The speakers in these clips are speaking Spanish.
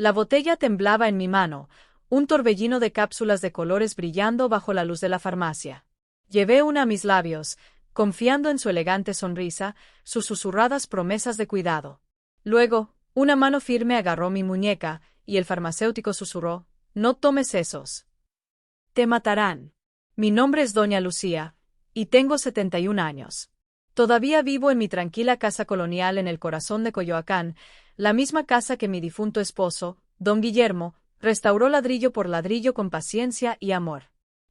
La botella temblaba en mi mano, un torbellino de cápsulas de colores brillando bajo la luz de la farmacia. Llevé una a mis labios, confiando en su elegante sonrisa, sus susurradas promesas de cuidado. Luego, una mano firme agarró mi muñeca, y el farmacéutico susurró: «No tomes esos. Te matarán». Mi nombre es Doña Lucía, y tengo 71 años. Todavía vivo en mi tranquila casa colonial en el corazón de Coyoacán, la misma casa que mi difunto esposo, don Guillermo, restauró ladrillo por ladrillo con paciencia y amor.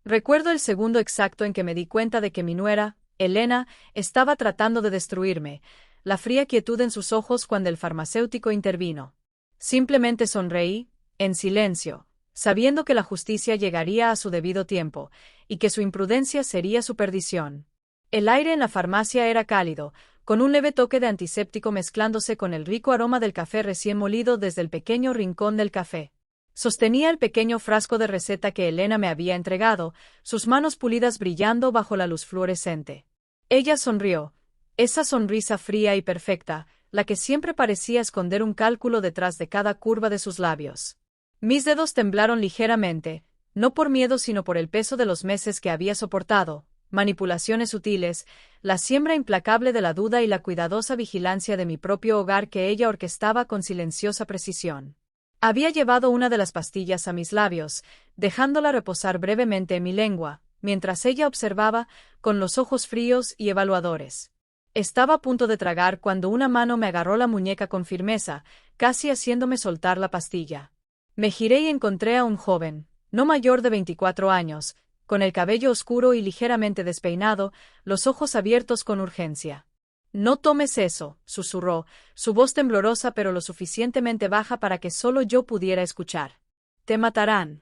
Recuerdo el segundo exacto en que me di cuenta de que mi nuera, Elena, estaba tratando de destruirme, la fría quietud en sus ojos cuando el farmacéutico intervino. Simplemente sonreí, en silencio, sabiendo que la justicia llegaría a su debido tiempo, y que su imprudencia sería su perdición. El aire en la farmacia era cálido, con un leve toque de antiséptico mezclándose con el rico aroma del café recién molido desde el pequeño rincón del café. Sostenía el pequeño frasco de receta que Elena me había entregado, sus manos pulidas brillando bajo la luz fluorescente. Ella sonrió, esa sonrisa fría y perfecta, la que siempre parecía esconder un cálculo detrás de cada curva de sus labios. Mis dedos temblaron ligeramente, no por miedo sino por el peso de los meses que había soportado, manipulaciones sutiles, la siembra implacable de la duda y la cuidadosa vigilancia de mi propio hogar que ella orquestaba con silenciosa precisión. Había llevado una de las pastillas a mis labios, dejándola reposar brevemente en mi lengua, mientras ella observaba, con los ojos fríos y evaluadores. Estaba a punto de tragar cuando una mano me agarró la muñeca con firmeza, casi haciéndome soltar la pastilla. Me giré y encontré a un joven, no mayor de 24 años, con el cabello oscuro y ligeramente despeinado, los ojos abiertos con urgencia. «No tomes eso», susurró, su voz temblorosa pero lo suficientemente baja para que solo yo pudiera escuchar. «Te matarán».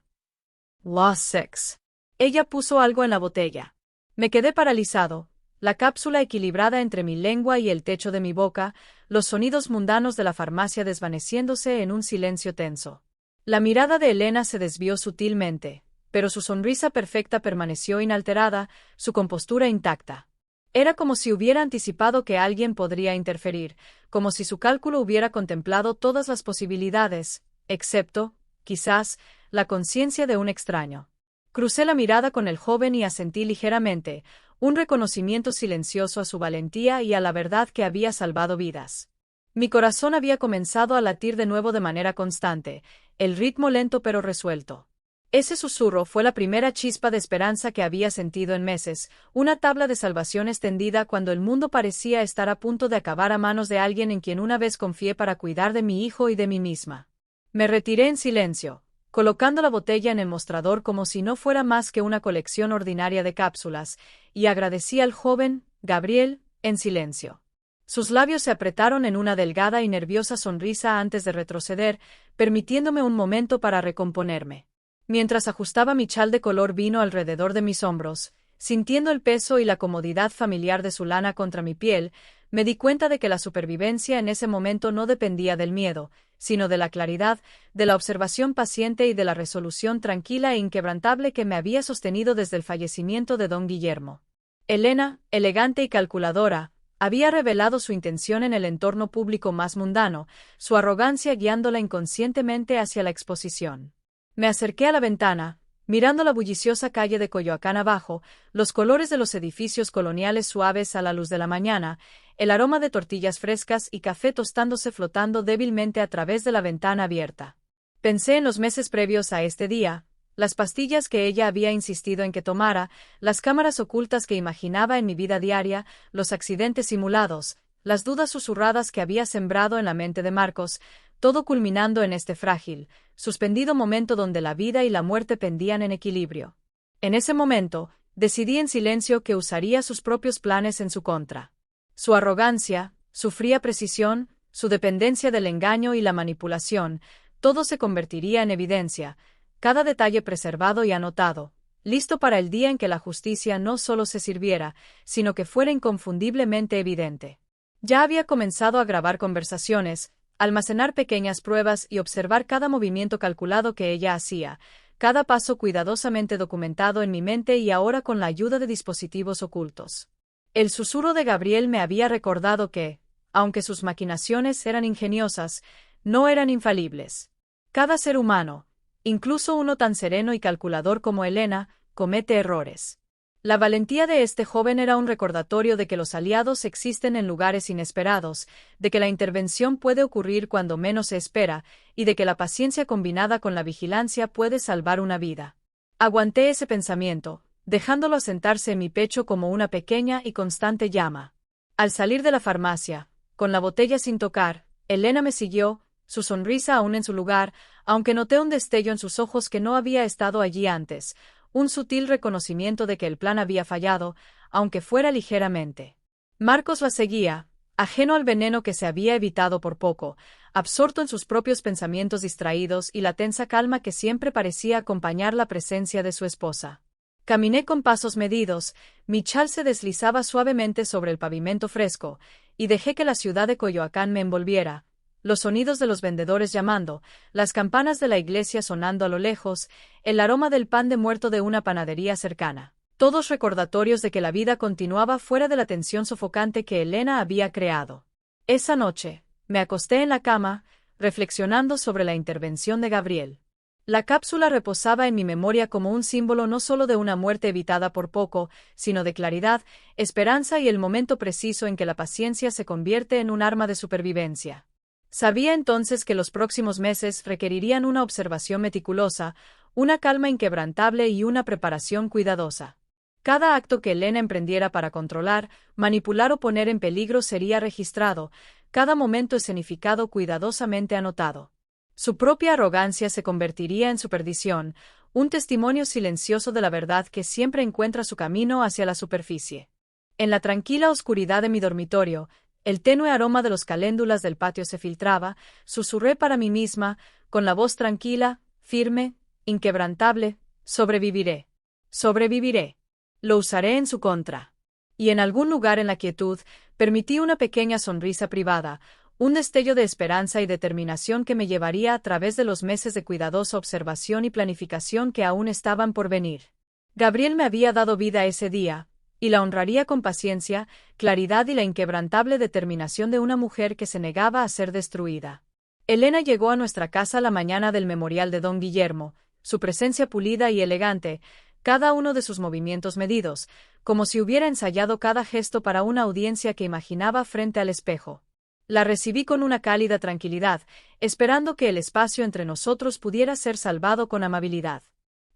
«Lost sex». Ella puso algo en la botella. Me quedé paralizado, la cápsula equilibrada entre mi lengua y el techo de mi boca, los sonidos mundanos de la farmacia desvaneciéndose en un silencio tenso. La mirada de Elena se desvió sutilmente, pero su sonrisa perfecta permaneció inalterada, su compostura intacta. Era como si hubiera anticipado que alguien podría interferir, como si su cálculo hubiera contemplado todas las posibilidades, excepto, quizás, la conciencia de un extraño. Crucé la mirada con el joven y asentí ligeramente, un reconocimiento silencioso a su valentía y a la verdad que había salvado vidas. Mi corazón había comenzado a latir de nuevo de manera constante, el ritmo lento pero resuelto. Ese susurro fue la primera chispa de esperanza que había sentido en meses, una tabla de salvación extendida cuando el mundo parecía estar a punto de acabar a manos de alguien en quien una vez confié para cuidar de mi hijo y de mí misma. Me retiré en silencio, colocando la botella en el mostrador como si no fuera más que una colección ordinaria de cápsulas, y agradecí al joven, Gabriel, en silencio. Sus labios se apretaron en una delgada y nerviosa sonrisa antes de retroceder, permitiéndome un momento para recomponerme. Mientras ajustaba mi chal de color vino alrededor de mis hombros, sintiendo el peso y la comodidad familiar de su lana contra mi piel, me di cuenta de que la supervivencia en ese momento no dependía del miedo, sino de la claridad, de la observación paciente y de la resolución tranquila e inquebrantable que me había sostenido desde el fallecimiento de don Guillermo. Elena, elegante y calculadora, había revelado su intención en el entorno público más mundano, su arrogancia guiándola inconscientemente hacia la exposición. Me acerqué a la ventana, mirando la bulliciosa calle de Coyoacán abajo, los colores de los edificios coloniales suaves a la luz de la mañana, el aroma de tortillas frescas y café tostándose flotando débilmente a través de la ventana abierta. Pensé en los meses previos a este día, las pastillas que ella había insistido en que tomara, las cámaras ocultas que imaginaba en mi vida diaria, los accidentes simulados, las dudas susurradas que había sembrado en la mente de Marcos, todo culminando en este frágil, suspendido momento donde la vida y la muerte pendían en equilibrio. En ese momento, decidí en silencio que usaría sus propios planes en su contra. Su arrogancia, su fría precisión, su dependencia del engaño y la manipulación, todo se convertiría en evidencia, cada detalle preservado y anotado, listo para el día en que la justicia no solo se sirviera, sino que fuera inconfundiblemente evidente. Ya había comenzado a grabar conversaciones, almacenar pequeñas pruebas y observar cada movimiento calculado que ella hacía, cada paso cuidadosamente documentado en mi mente y ahora con la ayuda de dispositivos ocultos. El susurro de Gabriel me había recordado que, aunque sus maquinaciones eran ingeniosas, no eran infalibles. Cada ser humano, incluso uno tan sereno y calculador como Elena, comete errores. La valentía de este joven era un recordatorio de que los aliados existen en lugares inesperados, de que la intervención puede ocurrir cuando menos se espera, y de que la paciencia combinada con la vigilancia puede salvar una vida. Aguanté ese pensamiento, dejándolo asentarse en mi pecho como una pequeña y constante llama. Al salir de la farmacia, con la botella sin tocar, Elena me siguió, su sonrisa aún en su lugar, aunque noté un destello en sus ojos que no había estado allí antes, un sutil reconocimiento de que el plan había fallado, aunque fuera ligeramente. Marcos la seguía, ajeno al veneno que se había evitado por poco, absorto en sus propios pensamientos distraídos y la tensa calma que siempre parecía acompañar la presencia de su esposa. Caminé con pasos medidos, mi chal se deslizaba suavemente sobre el pavimento fresco, y dejé que la ciudad de Coyoacán me envolviera, los sonidos de los vendedores llamando, las campanas de la iglesia sonando a lo lejos, el aroma del pan de muerto de una panadería cercana, todos recordatorios de que la vida continuaba fuera de la tensión sofocante que Elena había creado. Esa noche, me acosté en la cama, reflexionando sobre la intervención de Gabriel. La cápsula reposaba en mi memoria como un símbolo no solo de una muerte evitada por poco, sino de claridad, esperanza y el momento preciso en que la paciencia se convierte en un arma de supervivencia. Sabía entonces que los próximos meses requerirían una observación meticulosa, una calma inquebrantable y una preparación cuidadosa. Cada acto que Elena emprendiera para controlar, manipular o poner en peligro sería registrado, cada momento escenificado cuidadosamente anotado. Su propia arrogancia se convertiría en su perdición, un testimonio silencioso de la verdad que siempre encuentra su camino hacia la superficie. En la tranquila oscuridad de mi dormitorio, el tenue aroma de los caléndulas del patio se filtraba, susurré para mí misma, con la voz tranquila, firme, inquebrantable, sobreviviré. Sobreviviré. Lo usaré en su contra. Y en algún lugar en la quietud, permití una pequeña sonrisa privada, un destello de esperanza y determinación que me llevaría a través de los meses de cuidadosa observación y planificación que aún estaban por venir. Gabriel me había dado vida ese día, y la honraría con paciencia, claridad y la inquebrantable determinación de una mujer que se negaba a ser destruida. Elena llegó a nuestra casa la mañana del memorial de don Guillermo, su presencia pulida y elegante, cada uno de sus movimientos medidos, como si hubiera ensayado cada gesto para una audiencia que imaginaba frente al espejo. La recibí con una cálida tranquilidad, esperando que el espacio entre nosotros pudiera ser salvado con amabilidad.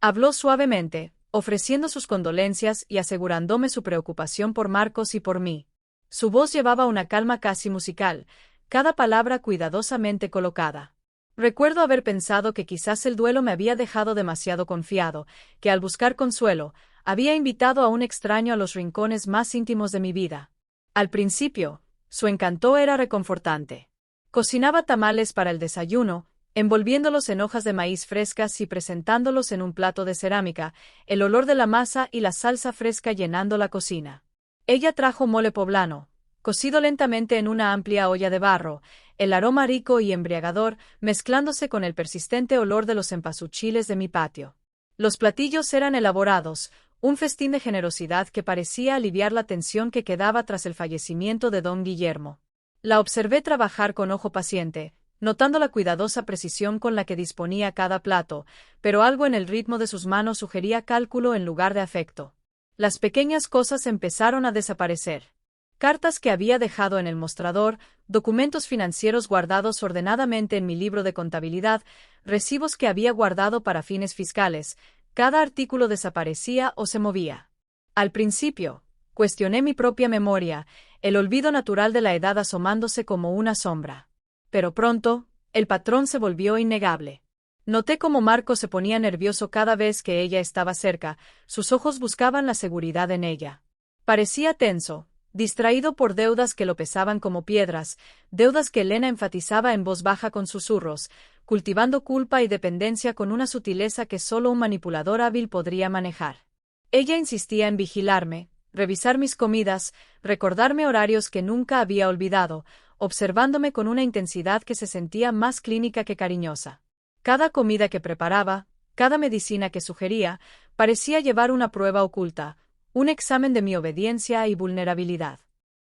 Habló suavemente, ofreciendo sus condolencias y asegurándome su preocupación por Marcos y por mí. Su voz llevaba una calma casi musical, cada palabra cuidadosamente colocada. Recuerdo haber pensado que quizás el duelo me había dejado demasiado confiado, que al buscar consuelo, había invitado a un extraño a los rincones más íntimos de mi vida. Al principio, su encanto era reconfortante. Cocinaba tamales para el desayuno, envolviéndolos en hojas de maíz frescas y presentándolos en un plato de cerámica, el olor de la masa y la salsa fresca llenando la cocina. Ella trajo mole poblano, cocido lentamente en una amplia olla de barro, el aroma rico y embriagador mezclándose con el persistente olor de los cempasúchiles de mi patio. Los platillos eran elaborados, un festín de generosidad que parecía aliviar la tensión que quedaba tras el fallecimiento de don Guillermo. La observé trabajar con ojo paciente, notando la cuidadosa precisión con la que disponía cada plato, pero algo en el ritmo de sus manos sugería cálculo en lugar de afecto. Las pequeñas cosas empezaron a desaparecer. Cartas que había dejado en el mostrador, documentos financieros guardados ordenadamente en mi libro de contabilidad, recibos que había guardado para fines fiscales, cada artículo desaparecía o se movía. Al principio, cuestioné mi propia memoria, el olvido natural de la edad asomándose como una sombra. Pero pronto, el patrón se volvió innegable. Noté cómo Marco se ponía nervioso cada vez que ella estaba cerca, sus ojos buscaban la seguridad en ella. Parecía tenso, distraído por deudas que lo pesaban como piedras, deudas que Elena enfatizaba en voz baja con susurros, cultivando culpa y dependencia con una sutileza que solo un manipulador hábil podría manejar. Ella insistía en vigilarme, revisar mis comidas, recordarme horarios que nunca había olvidado, observándome con una intensidad que se sentía más clínica que cariñosa. Cada comida que preparaba, cada medicina que sugería, parecía llevar una prueba oculta, un examen de mi obediencia y vulnerabilidad.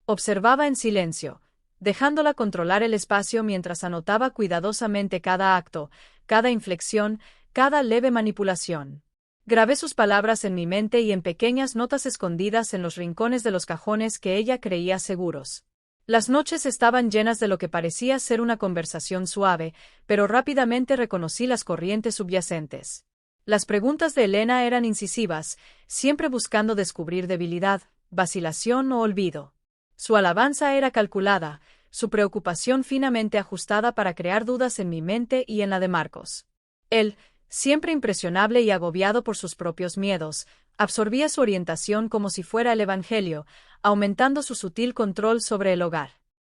Observaba en silencio, dejándola controlar el espacio mientras anotaba cuidadosamente cada acto, cada inflexión, cada leve manipulación. Grabé sus palabras en mi mente y en pequeñas notas escondidas en los rincones de los cajones que ella creía seguros. Las noches estaban llenas de lo que parecía ser una conversación suave, pero rápidamente reconocí las corrientes subyacentes. Las preguntas de Elena eran incisivas, siempre buscando descubrir debilidad, vacilación o olvido. Su alabanza era calculada, su preocupación finamente ajustada para crear dudas en mi mente y en la de Marcos. Él, siempre impresionable y agobiado por sus propios miedos, absorbía su orientación como si fuera el Evangelio, aumentando su sutil control sobre el hogar.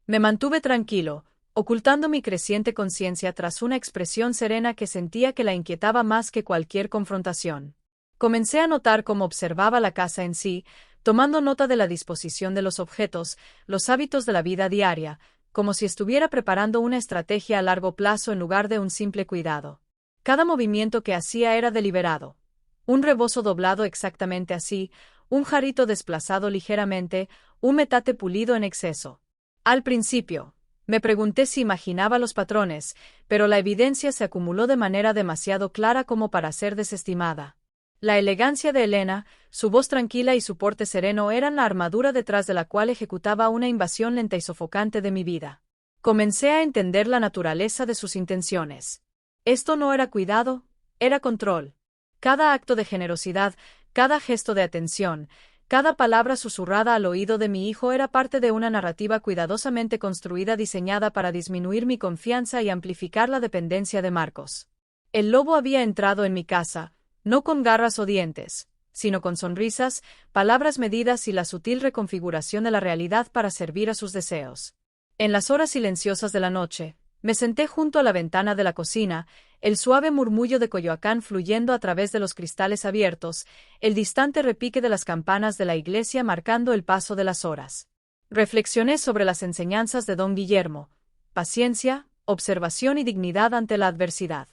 Me mantuve tranquilo, ocultando mi creciente conciencia tras una expresión serena que sentía que la inquietaba más que cualquier confrontación. Comencé a notar cómo observaba la casa en sí, tomando nota de la disposición de los objetos, los hábitos de la vida diaria, como si estuviera preparando una estrategia a largo plazo en lugar de un simple cuidado. Cada movimiento que hacía era deliberado. Un rebozo doblado exactamente así, un jarrito desplazado ligeramente, un metate pulido en exceso. Al principio, me pregunté si imaginaba los patrones, pero la evidencia se acumuló de manera demasiado clara como para ser desestimada. La elegancia de Elena, su voz tranquila y su porte sereno eran la armadura detrás de la cual ejecutaba una invasión lenta y sofocante de mi vida. Comencé a entender la naturaleza de sus intenciones. Esto no era cuidado, era control. Cada acto de generosidad, cada gesto de atención, cada palabra susurrada al oído de mi hijo era parte de una narrativa cuidadosamente construida diseñada para disminuir mi confianza y amplificar la dependencia de Marcos. El lobo había entrado en mi casa, no con garras o dientes, sino con sonrisas, palabras medidas y la sutil reconfiguración de la realidad para servir a sus deseos. En las horas silenciosas de la noche, me senté junto a la ventana de la cocina, el suave murmullo de Coyoacán fluyendo a través de los cristales abiertos, el distante repique de las campanas de la iglesia marcando el paso de las horas. Reflexioné sobre las enseñanzas de don Guillermo: paciencia, observación y dignidad ante la adversidad.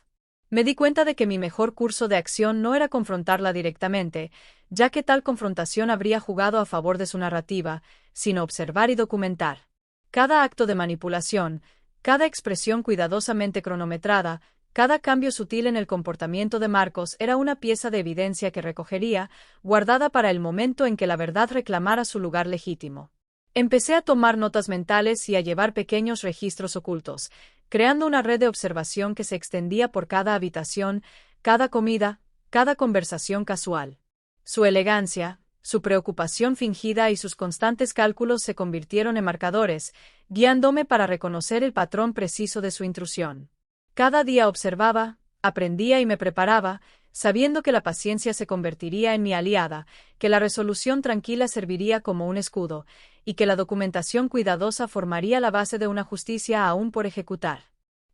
Me di cuenta de que mi mejor curso de acción no era confrontarla directamente, ya que tal confrontación habría jugado a favor de su narrativa, sino observar y documentar. Cada acto de manipulación, cada expresión cuidadosamente cronometrada, cada cambio sutil en el comportamiento de Marcos era una pieza de evidencia que recogería, guardada para el momento en que la verdad reclamara su lugar legítimo. Empecé a tomar notas mentales y a llevar pequeños registros ocultos, creando una red de observación que se extendía por cada habitación, cada comida, cada conversación casual. Su elegancia, su preocupación fingida y sus constantes cálculos se convirtieron en marcadores, guiándome para reconocer el patrón preciso de su intrusión. Cada día observaba, aprendía y me preparaba, sabiendo que la paciencia se convertiría en mi aliada, que la resolución tranquila serviría como un escudo, y que la documentación cuidadosa formaría la base de una justicia aún por ejecutar.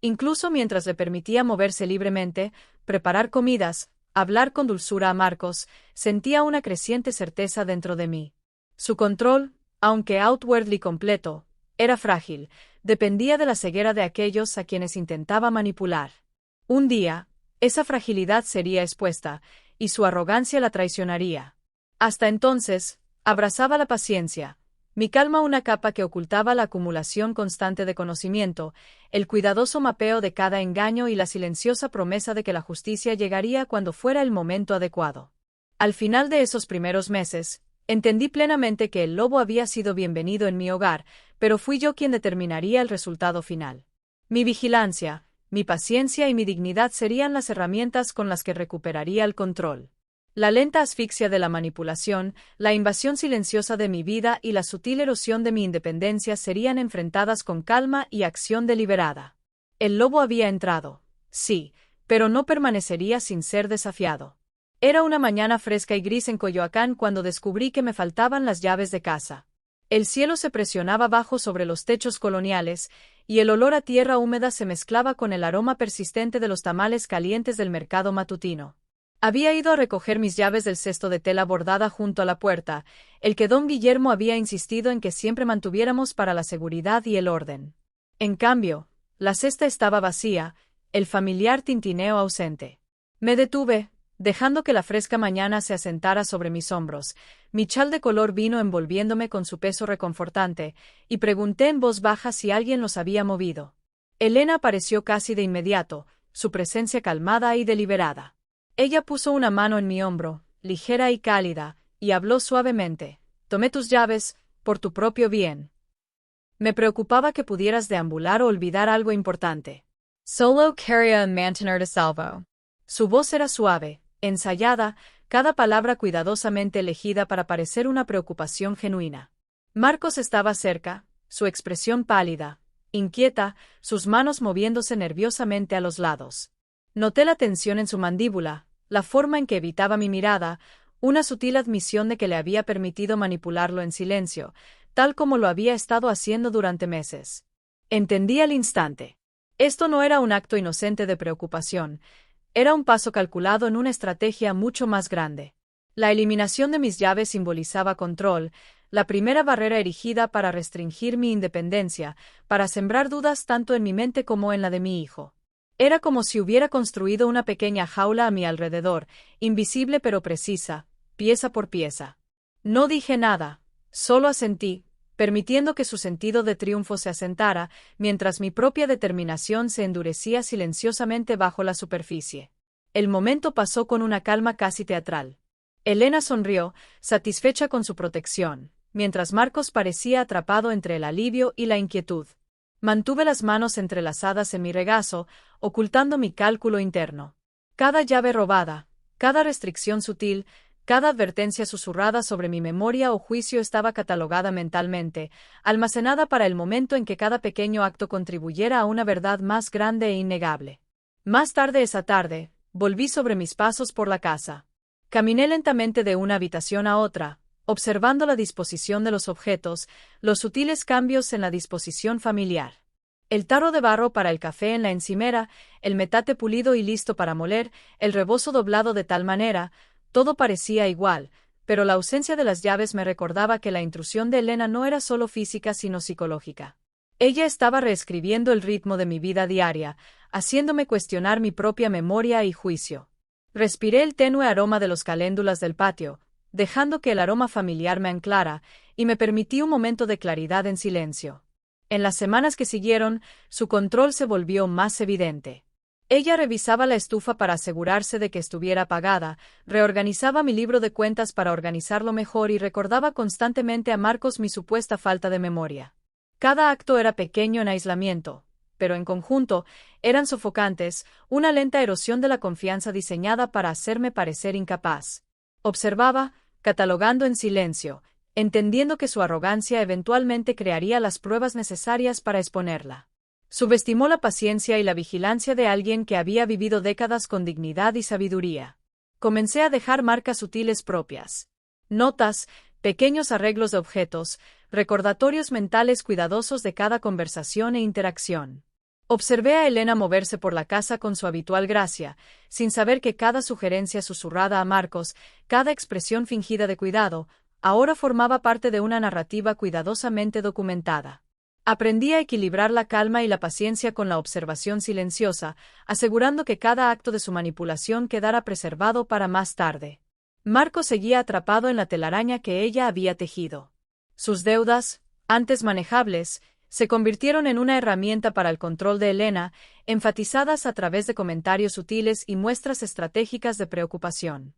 Incluso mientras le permitía moverse libremente, preparar comidas, hablar con dulzura a Marcos, sentía una creciente certeza dentro de mí. Su control, aunque outwardly completo, era frágil, dependía de la ceguera de aquellos a quienes intentaba manipular. Un día, esa fragilidad sería expuesta, y su arrogancia la traicionaría. Hasta entonces, abrazaba la paciencia, mi calma una capa que ocultaba la acumulación constante de conocimiento, el cuidadoso mapeo de cada engaño y la silenciosa promesa de que la justicia llegaría cuando fuera el momento adecuado. Al final de esos primeros meses, entendí plenamente que el lobo había sido bienvenido en mi hogar, pero fui yo quien determinaría el resultado final. Mi vigilancia, mi paciencia y mi dignidad serían las herramientas con las que recuperaría el control. La lenta asfixia de la manipulación, la invasión silenciosa de mi vida y la sutil erosión de mi independencia serían enfrentadas con calma y acción deliberada. El lobo había entrado, sí, pero no permanecería sin ser desafiado. Era una mañana fresca y gris en Coyoacán cuando descubrí que me faltaban las llaves de casa. El cielo se presionaba bajo sobre los techos coloniales, y el olor a tierra húmeda se mezclaba con el aroma persistente de los tamales calientes del mercado matutino. Había ido a recoger mis llaves del cesto de tela bordada junto a la puerta, el que don Guillermo había insistido en que siempre mantuviéramos para la seguridad y el orden. En cambio, la cesta estaba vacía, el familiar tintineo ausente. Me detuve, dejando que la fresca mañana se asentara sobre mis hombros. Mi chal de color vino envolviéndome con su peso reconfortante, y pregunté en voz baja si alguien los había movido. Elena apareció casi de inmediato, su presencia calmada y deliberada. Ella puso una mano en mi hombro, ligera y cálida, y habló suavemente. Tomé tus llaves, por tu propio bien. Me preocupaba que pudieras deambular o olvidar algo importante. Solo quería mantenerte salvo. Su voz era suave, ensayada, cada palabra cuidadosamente elegida para parecer una preocupación genuina. Marcos estaba cerca, su expresión pálida, inquieta, sus manos moviéndose nerviosamente a los lados. Noté la tensión en su mandíbula, la forma en que evitaba mi mirada, una sutil admisión de que le había permitido manipularlo en silencio, tal como lo había estado haciendo durante meses. Entendí al instante. Esto no era un acto inocente de preocupación, era un paso calculado en una estrategia mucho más grande. La eliminación de mis llaves simbolizaba control, la primera barrera erigida para restringir mi independencia, para sembrar dudas tanto en mi mente como en la de mi hijo. Era como si hubiera construido una pequeña jaula a mi alrededor, invisible pero precisa, pieza por pieza. No dije nada, solo asentí, permitiendo que su sentido de triunfo se asentara, mientras mi propia determinación se endurecía silenciosamente bajo la superficie. El momento pasó con una calma casi teatral. Elena sonrió, satisfecha con su protección, mientras Marcos parecía atrapado entre el alivio y la inquietud. Mantuve las manos entrelazadas en mi regazo, ocultando mi cálculo interno. Cada llave robada, cada restricción sutil, cada advertencia susurrada sobre mi memoria o juicio estaba catalogada mentalmente, almacenada para el momento en que cada pequeño acto contribuyera a una verdad más grande e innegable. Más tarde esa tarde, volví sobre mis pasos por la casa. Caminé lentamente de una habitación a otra, observando la disposición de los objetos, los sutiles cambios en la disposición familiar. El tarro de barro para el café en la encimera, el metate pulido y listo para moler, el rebozo doblado de tal manera, todo parecía igual, pero la ausencia de las llaves me recordaba que la intrusión de Elena no era solo física sino psicológica. Ella estaba reescribiendo el ritmo de mi vida diaria, haciéndome cuestionar mi propia memoria y juicio. Respiré el tenue aroma de los caléndulas del patio, dejando que el aroma familiar me anclara, y me permití un momento de claridad en silencio. En las semanas que siguieron, su control se volvió más evidente. Ella revisaba la estufa para asegurarse de que estuviera apagada, reorganizaba mi libro de cuentas para organizarlo mejor y recordaba constantemente a Marcos mi supuesta falta de memoria. Cada acto era pequeño en aislamiento, pero en conjunto, eran sofocantes, una lenta erosión de la confianza diseñada para hacerme parecer incapaz. Observaba, catalogando en silencio, entendiendo que su arrogancia eventualmente crearía las pruebas necesarias para exponerla. Subestimó la paciencia y la vigilancia de alguien que había vivido décadas con dignidad y sabiduría. Comencé a dejar marcas sutiles propias. Notas, pequeños arreglos de objetos, recordatorios mentales cuidadosos de cada conversación e interacción. Observé a Elena moverse por la casa con su habitual gracia, sin saber que cada sugerencia susurrada a Marcos, cada expresión fingida de cuidado, ahora formaba parte de una narrativa cuidadosamente documentada. Aprendí a equilibrar la calma y la paciencia con la observación silenciosa, asegurando que cada acto de su manipulación quedara preservado para más tarde. Marcos seguía atrapado en la telaraña que ella había tejido. Sus deudas, antes manejables, se convirtieron en una herramienta para el control de Elena, enfatizadas a través de comentarios sutiles y muestras estratégicas de preocupación.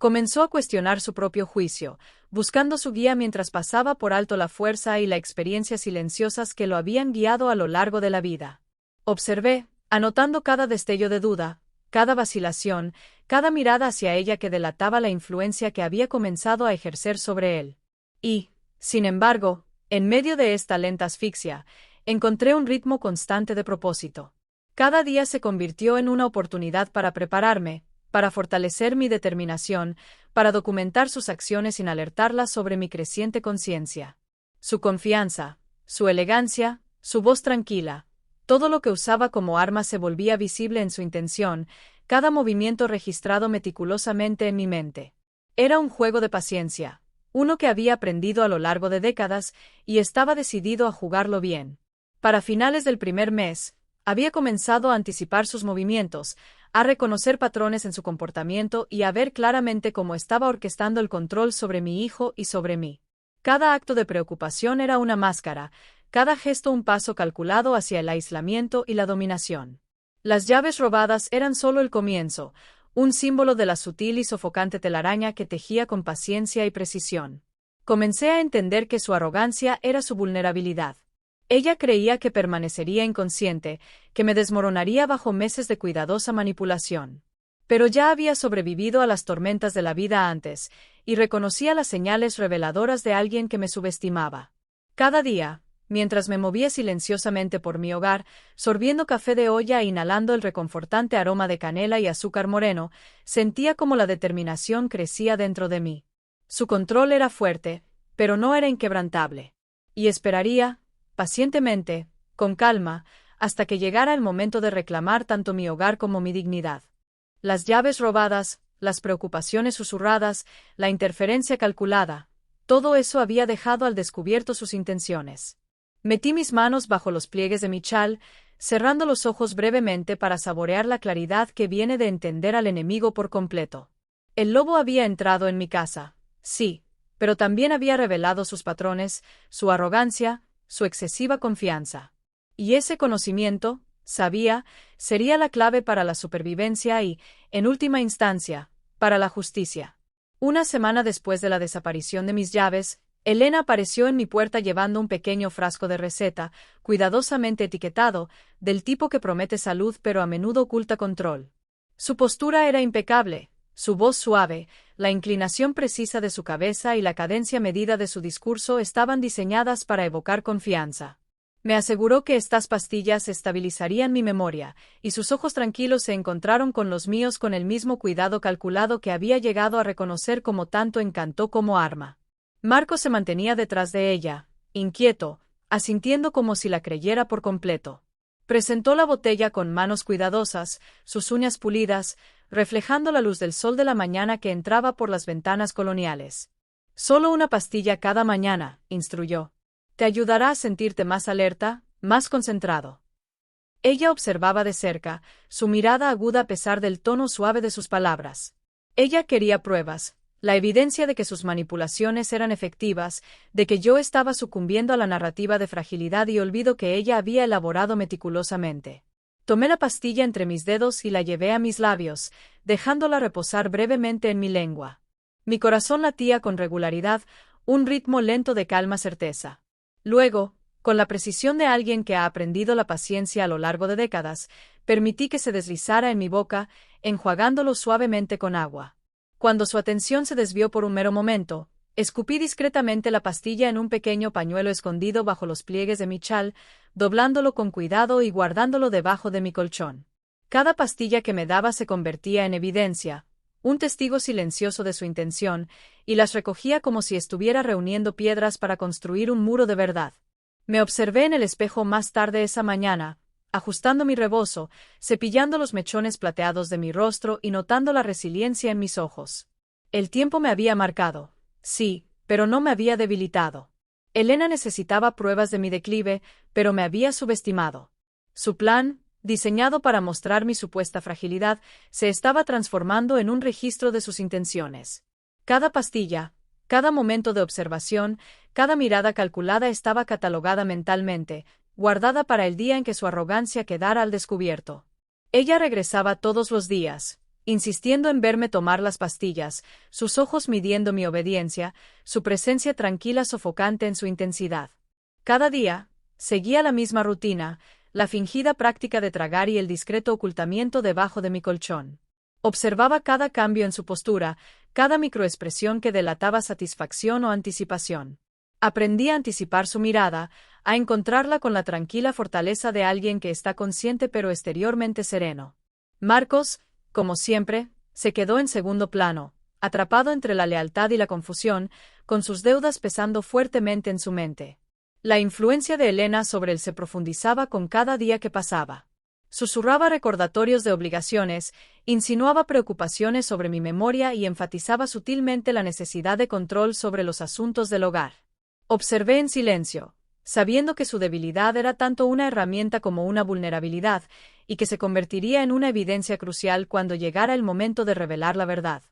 Comenzó a cuestionar su propio juicio, buscando su guía mientras pasaba por alto la fuerza y la experiencia silenciosas que lo habían guiado a lo largo de la vida. Observé, anotando cada destello de duda, cada vacilación, cada mirada hacia ella que delataba la influencia que había comenzado a ejercer sobre él. Y, sin embargo, en medio de esta lenta asfixia, encontré un ritmo constante de propósito. Cada día se convirtió en una oportunidad para prepararme, para fortalecer mi determinación, para documentar sus acciones sin alertarlas sobre mi creciente conciencia. Su confianza, su elegancia, su voz tranquila, todo lo que usaba como arma se volvía visible en su intención, cada movimiento registrado meticulosamente en mi mente. Era un juego de paciencia, uno que había aprendido a lo largo de décadas, y estaba decidido a jugarlo bien. Para finales del primer mes, Había comenzado a anticipar sus movimientos, a reconocer patrones en su comportamiento y a ver claramente cómo estaba orquestando el control sobre mi hijo y sobre mí. Cada acto de preocupación era una máscara, cada gesto un paso calculado hacia el aislamiento y la dominación. Las llaves robadas eran solo el comienzo, un símbolo de la sutil y sofocante telaraña que tejía con paciencia y precisión. Comencé a entender que su arrogancia era su vulnerabilidad. Ella creía que permanecería inconsciente, que me desmoronaría bajo meses de cuidadosa manipulación. Pero ya había sobrevivido a las tormentas de la vida antes, y reconocía las señales reveladoras de alguien que me subestimaba. Cada día, mientras me movía silenciosamente por mi hogar, sorbiendo café de olla e inhalando el reconfortante aroma de canela y azúcar moreno, sentía como la determinación crecía dentro de mí. Su control era fuerte, pero no era inquebrantable. Y esperaría, pacientemente, con calma, hasta que llegara el momento de reclamar tanto mi hogar como mi dignidad. Las llaves robadas, las preocupaciones susurradas, la interferencia calculada, todo eso había dejado al descubierto sus intenciones. Metí mis manos bajo los pliegues de mi chal, cerrando los ojos brevemente para saborear la claridad que viene de entender al enemigo por completo. El lobo había entrado en mi casa, sí, pero también había revelado sus patrones, su arrogancia, su excesiva confianza. Y ese conocimiento, sabía, sería la clave para la supervivencia y, en última instancia, para la justicia. Una semana después de la desaparición de mis llaves, Elena apareció en mi puerta llevando un pequeño frasco de receta, cuidadosamente etiquetado, del tipo que promete salud pero a menudo oculta control. Su postura era impecable, su voz suave, la inclinación precisa de su cabeza y la cadencia medida de su discurso estaban diseñadas para evocar confianza. Me aseguró que estas pastillas estabilizarían mi memoria, y sus ojos tranquilos se encontraron con los míos con el mismo cuidado calculado que había llegado a reconocer como tanto encantó como arma. Marcos se mantenía detrás de ella, inquieto, asintiendo como si la creyera por completo. Presentó la botella con manos cuidadosas, sus uñas pulidas, reflejando la luz del sol de la mañana que entraba por las ventanas coloniales. Solo una pastilla cada mañana, instruyó. Te ayudará a sentirte más alerta, más concentrado. Ella observaba de cerca, su mirada aguda a pesar del tono suave de sus palabras. Ella quería pruebas, la evidencia de que sus manipulaciones eran efectivas, de que yo estaba sucumbiendo a la narrativa de fragilidad y olvido que ella había elaborado meticulosamente. Tomé la pastilla entre mis dedos y la llevé a mis labios, dejándola reposar brevemente en mi lengua. Mi corazón latía con regularidad, un ritmo lento de calma certeza. Luego, con la precisión de alguien que ha aprendido la paciencia a lo largo de décadas, permití que se deslizara en mi boca, enjuagándolo suavemente con agua. Cuando su atención se desvió por un mero momento, escupí discretamente la pastilla en un pequeño pañuelo escondido bajo los pliegues de mi chal, doblándolo con cuidado y guardándolo debajo de mi colchón. Cada pastilla que me daba se convertía en evidencia, un testigo silencioso de su intención, y las recogía como si estuviera reuniendo piedras para construir un muro de verdad. Me observé en el espejo más tarde esa mañana, ajustando mi rebozo, cepillando los mechones plateados de mi rostro y notando la resiliencia en mis ojos. El tiempo me había marcado, sí, pero no me había debilitado. Elena necesitaba pruebas de mi declive, pero me había subestimado. Su plan, diseñado para mostrar mi supuesta fragilidad, se estaba transformando en un registro de sus intenciones. Cada pastilla, cada momento de observación, cada mirada calculada estaba catalogada mentalmente, guardada para el día en que su arrogancia quedara al descubierto. Ella regresaba todos los días, insistiendo en verme tomar las pastillas, sus ojos midiendo mi obediencia, su presencia tranquila sofocante en su intensidad. Cada día, seguía la misma rutina, la fingida práctica de tragar y el discreto ocultamiento debajo de mi colchón. Observaba cada cambio en su postura, cada microexpresión que delataba satisfacción o anticipación. Aprendí a anticipar su mirada, a encontrarla con la tranquila fortaleza de alguien que está consciente pero exteriormente sereno. Marcos, como siempre, se quedó en segundo plano, atrapado entre la lealtad y la confusión, con sus deudas pesando fuertemente en su mente. La influencia de Elena sobre él se profundizaba con cada día que pasaba. Susurraba recordatorios de obligaciones, insinuaba preocupaciones sobre mi memoria y enfatizaba sutilmente la necesidad de control sobre los asuntos del hogar. Observé en silencio, sabiendo que su debilidad era tanto una herramienta como una vulnerabilidad, y que se convertiría en una evidencia crucial cuando llegara el momento de revelar la verdad.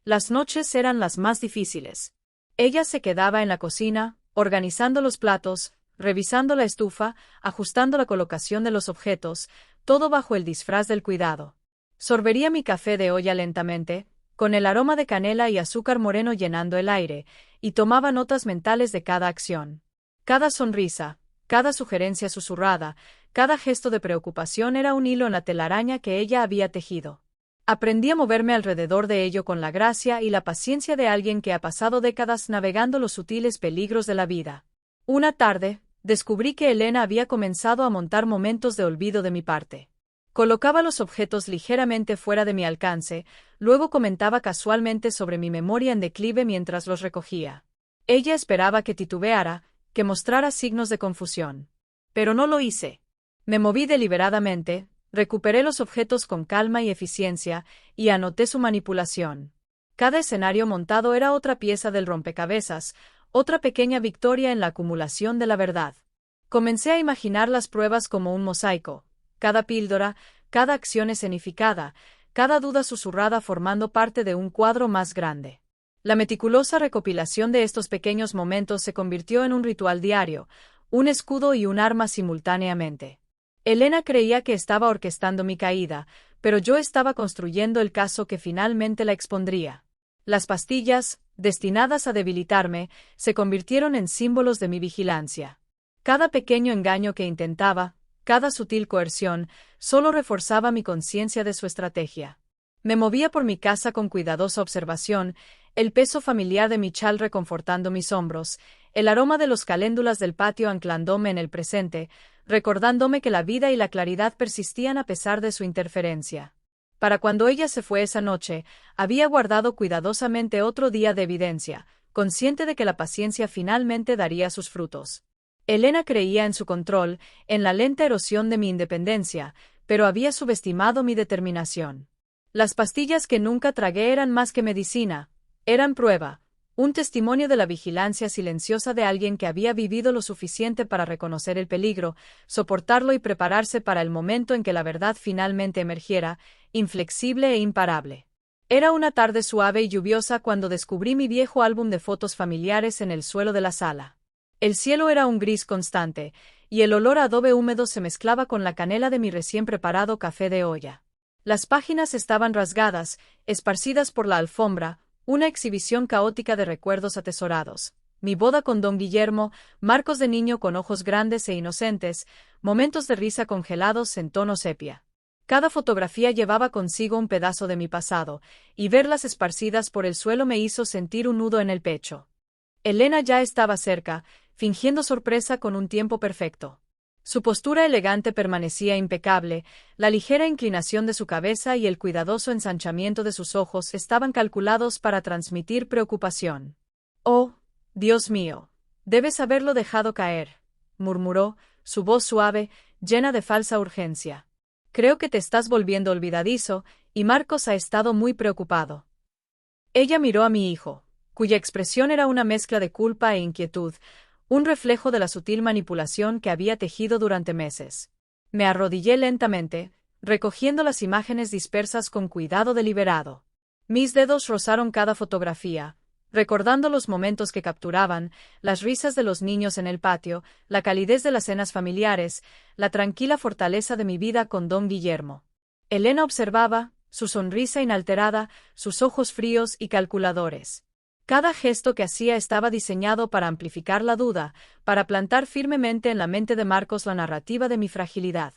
Las noches eran las más difíciles. Ella se quedaba en la cocina, organizando los platos, revisando la estufa, ajustando la colocación de los objetos, todo bajo el disfraz del cuidado. Sorbería mi café de olla lentamente, con el aroma de canela y azúcar moreno llenando el aire, y tomaba notas mentales de cada acción. Cada sonrisa, cada sugerencia susurrada, cada gesto de preocupación era un hilo en la telaraña que ella había tejido. Aprendí a moverme alrededor de ello con la gracia y la paciencia de alguien que ha pasado décadas navegando los sutiles peligros de la vida. Una tarde, descubrí que Elena había comenzado a montar momentos de olvido de mi parte. Colocaba los objetos ligeramente fuera de mi alcance, luego comentaba casualmente sobre mi memoria en declive mientras los recogía. Ella esperaba que titubeara, que mostrara signos de confusión. Pero no lo hice. Me moví deliberadamente, recuperé los objetos con calma y eficiencia, y anoté su manipulación. Cada escenario montado era otra pieza del rompecabezas, otra pequeña victoria en la acumulación de la verdad. Comencé a imaginar las pruebas como un mosaico, cada píldora, cada acción escenificada, cada duda susurrada formando parte de un cuadro más grande. La meticulosa recopilación de estos pequeños momentos se convirtió en un ritual diario, un escudo y un arma simultáneamente. Elena creía que estaba orquestando mi caída, pero yo estaba construyendo el caso que finalmente la expondría. Las pastillas, destinadas a debilitarme, se convirtieron en símbolos de mi vigilancia. Cada pequeño engaño que intentaba, cada sutil coerción, solo reforzaba mi conciencia de su estrategia. Me movía por mi casa con cuidadosa observación, el peso familiar de mi chal reconfortando mis hombros, el aroma de los caléndulas del patio anclándome en el presente, recordándome que la vida y la claridad persistían a pesar de su interferencia. Para cuando ella se fue esa noche, había guardado cuidadosamente otro día de evidencia, consciente de que la paciencia finalmente daría sus frutos. Elena creía en su control, en la lenta erosión de mi independencia, pero había subestimado mi determinación. Las pastillas que nunca tragué eran más que medicina, eran prueba, un testimonio de la vigilancia silenciosa de alguien que había vivido lo suficiente para reconocer el peligro, soportarlo y prepararse para el momento en que la verdad finalmente emergiera, inflexible e imparable. Era una tarde suave y lluviosa cuando descubrí mi viejo álbum de fotos familiares en el suelo de la sala. El cielo era un gris constante, y el olor a adobe húmedo se mezclaba con la canela de mi recién preparado café de olla. Las páginas estaban rasgadas, esparcidas por la alfombra, una exhibición caótica de recuerdos atesorados. Mi boda con don Guillermo, marcos de niño con ojos grandes e inocentes, momentos de risa congelados en tono sepia. Cada fotografía llevaba consigo un pedazo de mi pasado, y verlas esparcidas por el suelo me hizo sentir un nudo en el pecho. Elena ya estaba cerca, fingiendo sorpresa con un tiempo perfecto. Su postura elegante permanecía impecable, la ligera inclinación de su cabeza y el cuidadoso ensanchamiento de sus ojos estaban calculados para transmitir preocupación. «Oh, Dios mío, debes haberlo dejado caer», murmuró, su voz suave, llena de falsa urgencia. «Creo que te estás volviendo olvidadizo, y Marcos ha estado muy preocupado». Ella miró a mi hijo, cuya expresión era una mezcla de culpa e inquietud, un reflejo de la sutil manipulación que había tejido durante meses. Me arrodillé lentamente, recogiendo las imágenes dispersas con cuidado deliberado. Mis dedos rozaron cada fotografía, recordando los momentos que capturaban, las risas de los niños en el patio, la calidez de las cenas familiares, la tranquila fortaleza de mi vida con don Guillermo. Elena observaba, su sonrisa inalterada, sus ojos fríos y calculadores. Cada gesto que hacía estaba diseñado para amplificar la duda, para plantar firmemente en la mente de Marcos la narrativa de mi fragilidad.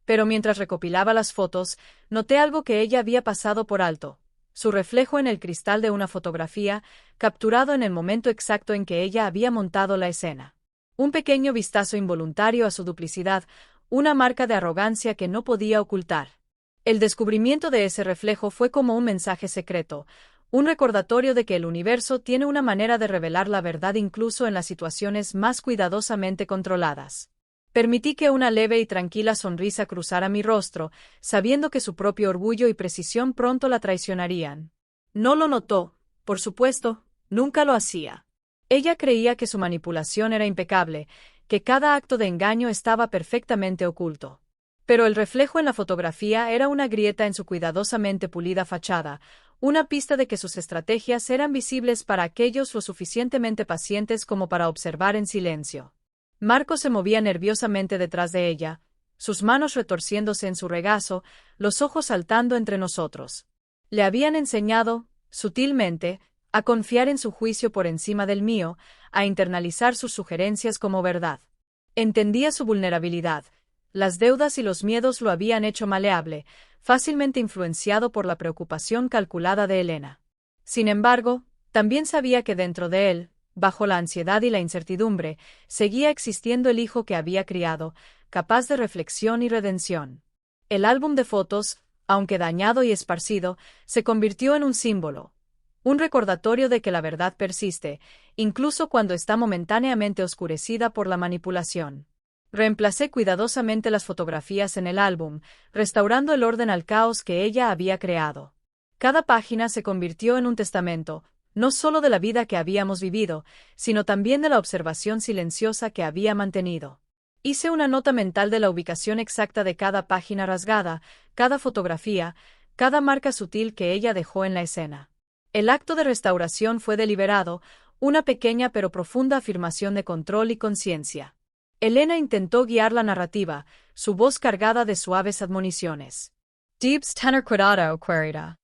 Pero mientras recopilaba las fotos, noté algo que ella había pasado por alto: su reflejo en el cristal de una fotografía, capturado en el momento exacto en que ella había montado la escena. Un pequeño vistazo involuntario a su duplicidad, una marca de arrogancia que no podía ocultar. El descubrimiento de ese reflejo fue como un mensaje secreto, un recordatorio de que el universo tiene una manera de revelar la verdad incluso en las situaciones más cuidadosamente controladas. Permití que una leve y tranquila sonrisa cruzara mi rostro, sabiendo que su propio orgullo y precisión pronto la traicionarían. No lo notó, por supuesto, nunca lo hacía. Ella creía que su manipulación era impecable, que cada acto de engaño estaba perfectamente oculto. Pero el reflejo en la fotografía era una grieta en su cuidadosamente pulida fachada, una pista de que sus estrategias eran visibles para aquellos lo suficientemente pacientes como para observar en silencio. Marco se movía nerviosamente detrás de ella, sus manos retorciéndose en su regazo, los ojos saltando entre nosotros. Le habían enseñado, sutilmente, a confiar en su juicio por encima del mío, a internalizar sus sugerencias como verdad. Entendía su vulnerabilidad. Las deudas y los miedos lo habían hecho maleable, fácilmente influenciado por la preocupación calculada de Elena. Sin embargo, también sabía que dentro de él, bajo la ansiedad y la incertidumbre, seguía existiendo el hijo que había criado, capaz de reflexión y redención. El álbum de fotos, aunque dañado y esparcido, se convirtió en un símbolo, un recordatorio de que la verdad persiste, incluso cuando está momentáneamente oscurecida por la manipulación. Reemplacé cuidadosamente las fotografías en el álbum, restaurando el orden al caos que ella había creado. Cada página se convirtió en un testamento, no solo de la vida que habíamos vivido, sino también de la observación silenciosa que había mantenido. Hice una nota mental de la ubicación exacta de cada página rasgada, cada fotografía, cada marca sutil que ella dejó en la escena. El acto de restauración fue deliberado, una pequeña pero profunda afirmación de control y conciencia. Elena intentó guiar la narrativa, su voz cargada de suaves admoniciones. Debes tener cuidado, querida.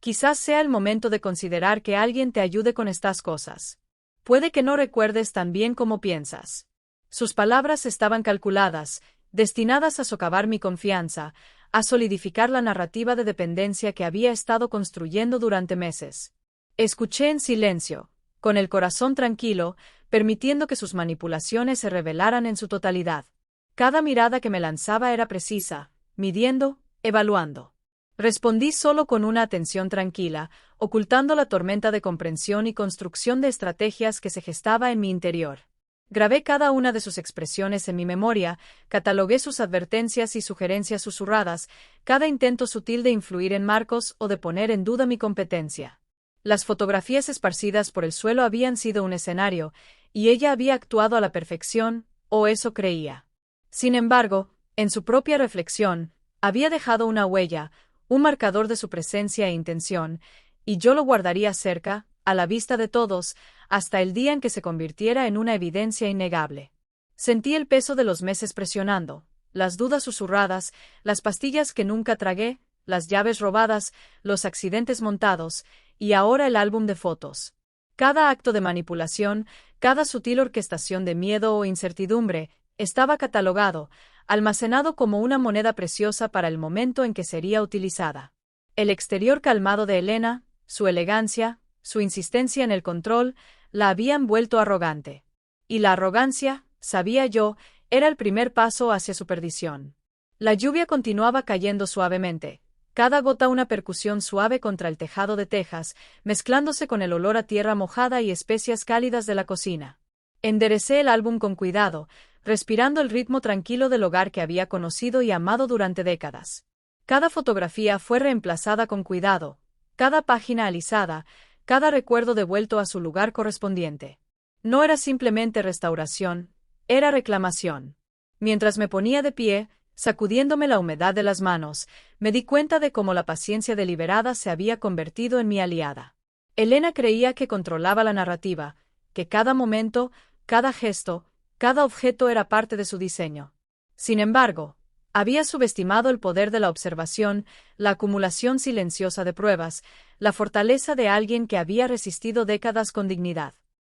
Quizás sea el momento de considerar que alguien te ayude con estas cosas. Puede que no recuerdes tan bien como piensas. Sus palabras estaban calculadas, destinadas a socavar mi confianza, a solidificar la narrativa de dependencia que había estado construyendo durante meses. Escuché en silencio, con el corazón tranquilo, permitiendo que sus manipulaciones se revelaran en su totalidad. Cada mirada que me lanzaba era precisa, midiendo, evaluando. Respondí solo con una atención tranquila, ocultando la tormenta de comprensión y construcción de estrategias que se gestaba en mi interior. Grabé cada una de sus expresiones en mi memoria, catalogué sus advertencias y sugerencias susurradas, cada intento sutil de influir en Marcos o de poner en duda mi competencia. Las fotografías esparcidas por el suelo habían sido un escenario, y ella había actuado a la perfección, o eso creía. Sin embargo, en su propia reflexión, había dejado una huella, un marcador de su presencia e intención, y yo lo guardaría cerca, a la vista de todos, hasta el día en que se convirtiera en una evidencia innegable. Sentí el peso de los meses presionando, las dudas susurradas, las pastillas que nunca tragué, las llaves robadas, los accidentes montados, y ahora el álbum de fotos. Cada acto de manipulación, cada sutil orquestación de miedo o incertidumbre, estaba catalogado, almacenado como una moneda preciosa para el momento en que sería utilizada. El exterior calmado de Elena, su elegancia, su insistencia en el control, la habían vuelto arrogante. Y la arrogancia, sabía yo, era el primer paso hacia su perdición. La lluvia continuaba cayendo suavemente, cada gota una percusión suave contra el tejado de tejas, mezclándose con el olor a tierra mojada y especias cálidas de la cocina. Enderecé el álbum con cuidado, respirando el ritmo tranquilo del hogar que había conocido y amado durante décadas. Cada fotografía fue reemplazada con cuidado, cada página alisada, cada recuerdo devuelto a su lugar correspondiente. No era simplemente restauración, era reclamación. Mientras me ponía de pie, sacudiéndome la humedad de las manos, me di cuenta de cómo la paciencia deliberada se había convertido en mi aliada. Elena creía que controlaba la narrativa, que cada momento, cada gesto, cada objeto era parte de su diseño. Sin embargo, había subestimado el poder de la observación, la acumulación silenciosa de pruebas, la fortaleza de alguien que había resistido décadas con dignidad.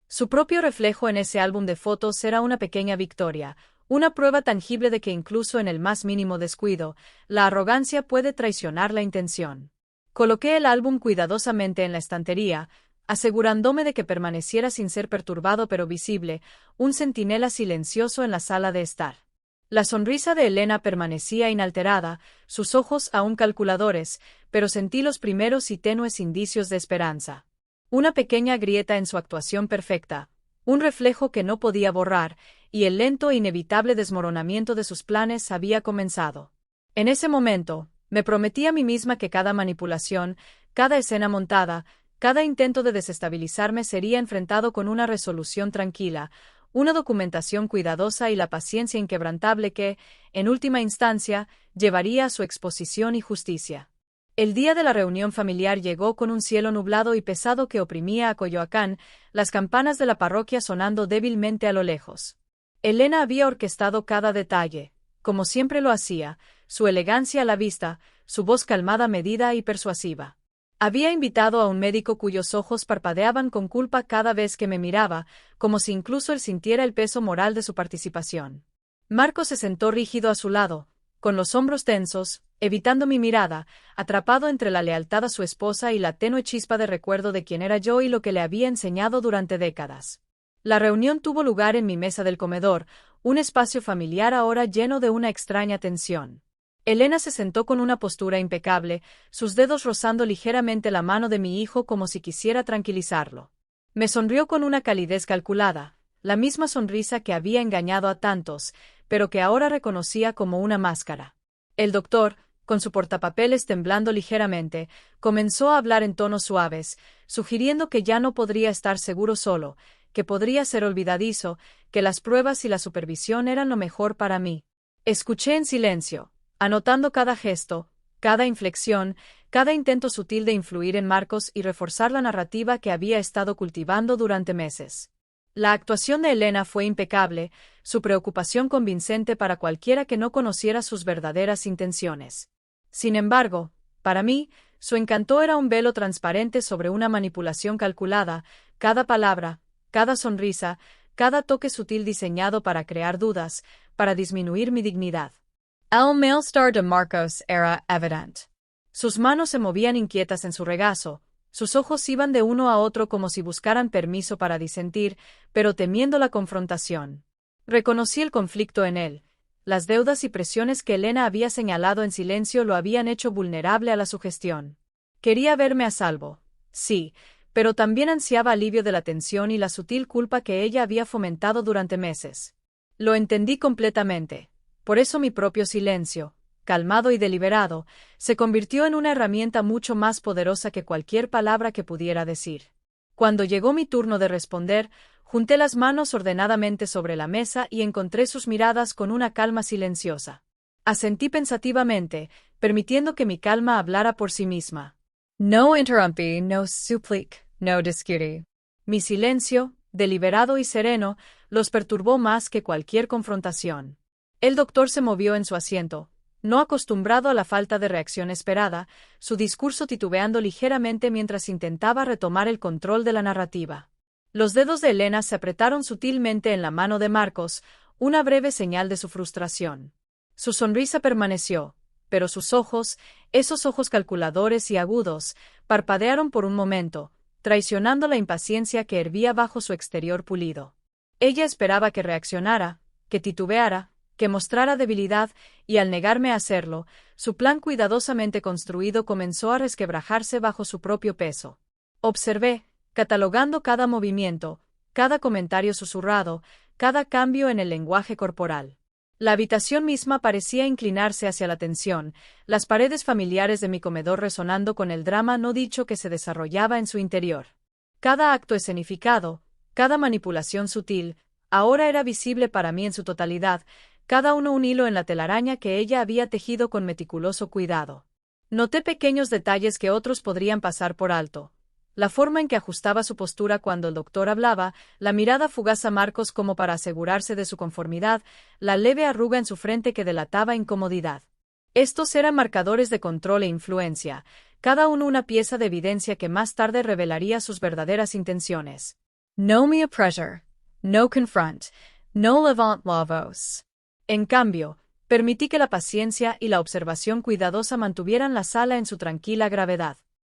Su propio reflejo en ese álbum de fotos era una pequeña victoria, una prueba tangible de que incluso en el más mínimo descuido, la arrogancia puede traicionar la intención. Coloqué el álbum cuidadosamente en la estantería, asegurándome de que permaneciera sin ser perturbado pero visible, un centinela silencioso en la sala de estar. La sonrisa de Elena permanecía inalterada, sus ojos aún calculadores, pero sentí los primeros y tenues indicios de esperanza. Una pequeña grieta en su actuación perfecta, un reflejo que no podía borrar, y el lento e inevitable desmoronamiento de sus planes había comenzado. En ese momento, me prometí a mí misma que cada manipulación, cada escena montada, cada intento de desestabilizarme sería enfrentado con una resolución tranquila, una documentación cuidadosa y la paciencia inquebrantable que, en última instancia, llevaría a su exposición y justicia. El día de la reunión familiar llegó con un cielo nublado y pesado que oprimía a Coyoacán, las campanas de la parroquia sonando débilmente a lo lejos. Elena había orquestado cada detalle, como siempre lo hacía, su elegancia a la vista, su voz calmada, medida y persuasiva. Había invitado a un médico cuyos ojos parpadeaban con culpa cada vez que me miraba, como si incluso él sintiera el peso moral de su participación. Marcos se sentó rígido a su lado, con los hombros tensos, evitando mi mirada, atrapado entre la lealtad a su esposa y la tenue chispa de recuerdo de quién era yo y lo que le había enseñado durante décadas. La reunión tuvo lugar en mi mesa del comedor, un espacio familiar ahora lleno de una extraña tensión. Elena se sentó con una postura impecable, sus dedos rozando ligeramente la mano de mi hijo como si quisiera tranquilizarlo. Me sonrió con una calidez calculada, la misma sonrisa que había engañado a tantos, pero que ahora reconocía como una máscara. El doctor, con su portapapeles temblando ligeramente, comenzó a hablar en tonos suaves, sugiriendo que ya no podría estar seguro solo, que podría ser olvidadizo, que las pruebas y la supervisión eran lo mejor para mí. Escuché en silencio, anotando cada gesto, cada inflexión, cada intento sutil de influir en Marcos y reforzar la narrativa que había estado cultivando durante meses. La actuación de Elena fue impecable, su preocupación convincente para cualquiera que no conociera sus verdaderas intenciones. Sin embargo, para mí, su encanto era un velo transparente sobre una manipulación calculada, cada palabra, cada sonrisa, cada toque sutil diseñado para crear dudas, para disminuir mi dignidad. El malestar de Marcos era evidente. Sus manos se movían inquietas en su regazo, sus ojos iban de uno a otro como si buscaran permiso para disentir, pero temiendo la confrontación. Reconocí el conflicto en él. Las deudas y presiones que Elena había señalado en silencio lo habían hecho vulnerable a la sugestión. Quería verme a salvo, sí, pero también ansiaba alivio de la tensión y la sutil culpa que ella había fomentado durante meses. Lo entendí completamente. Por eso mi propio silencio, calmado y deliberado, se convirtió en una herramienta mucho más poderosa que cualquier palabra que pudiera decir. Cuando llegó mi turno de responder, junté las manos ordenadamente sobre la mesa y encontré sus miradas con una calma silenciosa. Asentí pensativamente, permitiendo que mi calma hablara por sí misma. No interrumpí, no supliqué, no discutí. Mi silencio, deliberado y sereno, los perturbó más que cualquier confrontación. El doctor se movió en su asiento, no acostumbrado a la falta de reacción esperada, su discurso titubeando ligeramente mientras intentaba retomar el control de la narrativa. Los dedos de Elena se apretaron sutilmente en la mano de Marcos, una breve señal de su frustración. Su sonrisa permaneció, pero sus ojos, esos ojos calculadores y agudos, parpadearon por un momento, traicionando la impaciencia que hervía bajo su exterior pulido. Ella esperaba que reaccionara, que titubeara, que mostrara debilidad, y al negarme a hacerlo, su plan cuidadosamente construido comenzó a resquebrajarse bajo su propio peso. Observé, catalogando cada movimiento, cada comentario susurrado, cada cambio en el lenguaje corporal. La habitación misma parecía inclinarse hacia la tensión, las paredes familiares de mi comedor resonando con el drama no dicho que se desarrollaba en su interior. Cada acto escenificado, cada manipulación sutil, ahora era visible para mí en su totalidad, cada uno un hilo en la telaraña que ella había tejido con meticuloso cuidado. Noté pequeños detalles que otros podrían pasar por alto. La forma en que ajustaba su postura cuando el doctor hablaba, la mirada fugaz a Marcos como para asegurarse de su conformidad, la leve arruga en su frente que delataba incomodidad. Estos eran marcadores de control e influencia, cada uno una pieza de evidencia que más tarde revelaría sus verdaderas intenciones. No me pressure, no confront, no levant la voz. En cambio, permití que la paciencia y la observación cuidadosa mantuvieran la sala en su tranquila gravedad.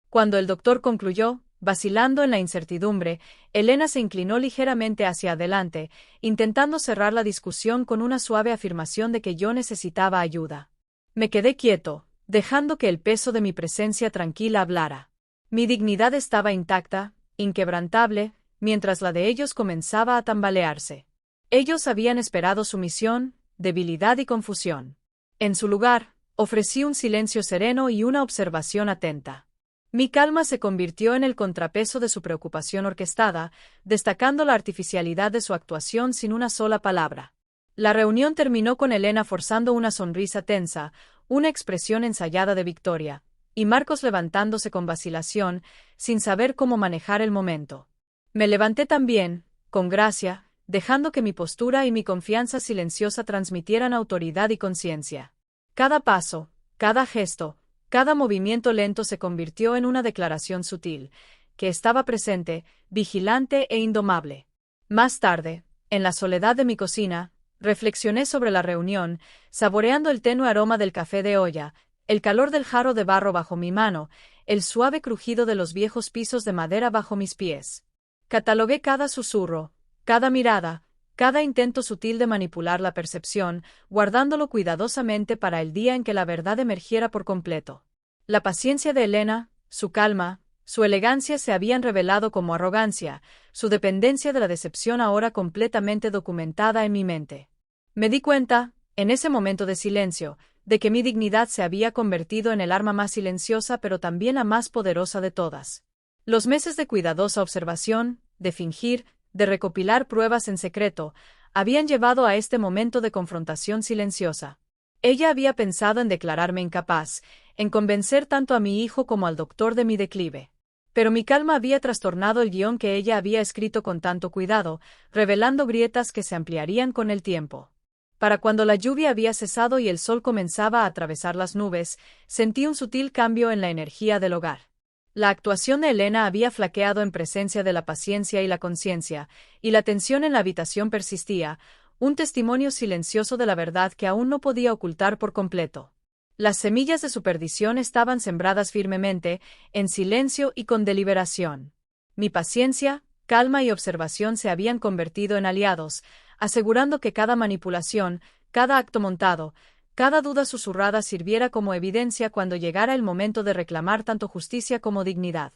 Cuando el doctor concluyó, vacilando en la incertidumbre, Elena se inclinó ligeramente hacia adelante, intentando cerrar la discusión con una suave afirmación de que yo necesitaba ayuda. Me quedé quieto, dejando que el peso de mi presencia tranquila hablara. Mi dignidad estaba intacta, inquebrantable, mientras la de ellos comenzaba a tambalearse. Ellos habían esperado sumisión, debilidad y confusión. En su lugar, ofrecí un silencio sereno y una observación atenta. Mi calma se convirtió en el contrapeso de su preocupación orquestada, destacando la artificialidad de su actuación sin una sola palabra. La reunión terminó con Elena forzando una sonrisa tensa, una expresión ensayada de victoria, y Marcos levantándose con vacilación, sin saber cómo manejar el momento. Me levanté también, con gracia, dejando que mi postura y mi confianza silenciosa transmitieran autoridad y conciencia. Cada paso, cada gesto, cada movimiento lento se convirtió en una declaración sutil, que estaba presente, vigilante e indomable. Más tarde, en la soledad de mi cocina, reflexioné sobre la reunión, saboreando el tenue aroma del café de olla, el calor del jarro de barro bajo mi mano, el suave crujido de los viejos pisos de madera bajo mis pies. Catalogué cada susurro, cada mirada, cada intento sutil de manipular la percepción, guardándolo cuidadosamente para el día en que la verdad emergiera por completo. La paciencia de Elena, su calma, su elegancia se habían revelado como arrogancia, su dependencia de la decepción ahora completamente documentada en mi mente. Me di cuenta, en ese momento de silencio, de que mi dignidad se había convertido en el arma más silenciosa pero también la más poderosa de todas. Los meses de cuidadosa observación, de fingir, de recopilar pruebas en secreto, habían llevado a este momento de confrontación silenciosa. Ella había pensado en declararme incapaz, en convencer tanto a mi hijo como al doctor de mi declive. Pero mi calma había trastornado el guión que ella había escrito con tanto cuidado, revelando grietas que se ampliarían con el tiempo. Para cuando la lluvia había cesado y el sol comenzaba a atravesar las nubes, sentí un sutil cambio en la energía del hogar. La actuación de Elena había flaqueado en presencia de la paciencia y la conciencia, y la tensión en la habitación persistía, un testimonio silencioso de la verdad que aún no podía ocultar por completo. Las semillas de su perdición estaban sembradas firmemente, en silencio y con deliberación. Mi paciencia, calma y observación se habían convertido en aliados, asegurando que cada manipulación, cada acto montado, cada duda susurrada sirviera como evidencia cuando llegara el momento de reclamar tanto justicia como dignidad.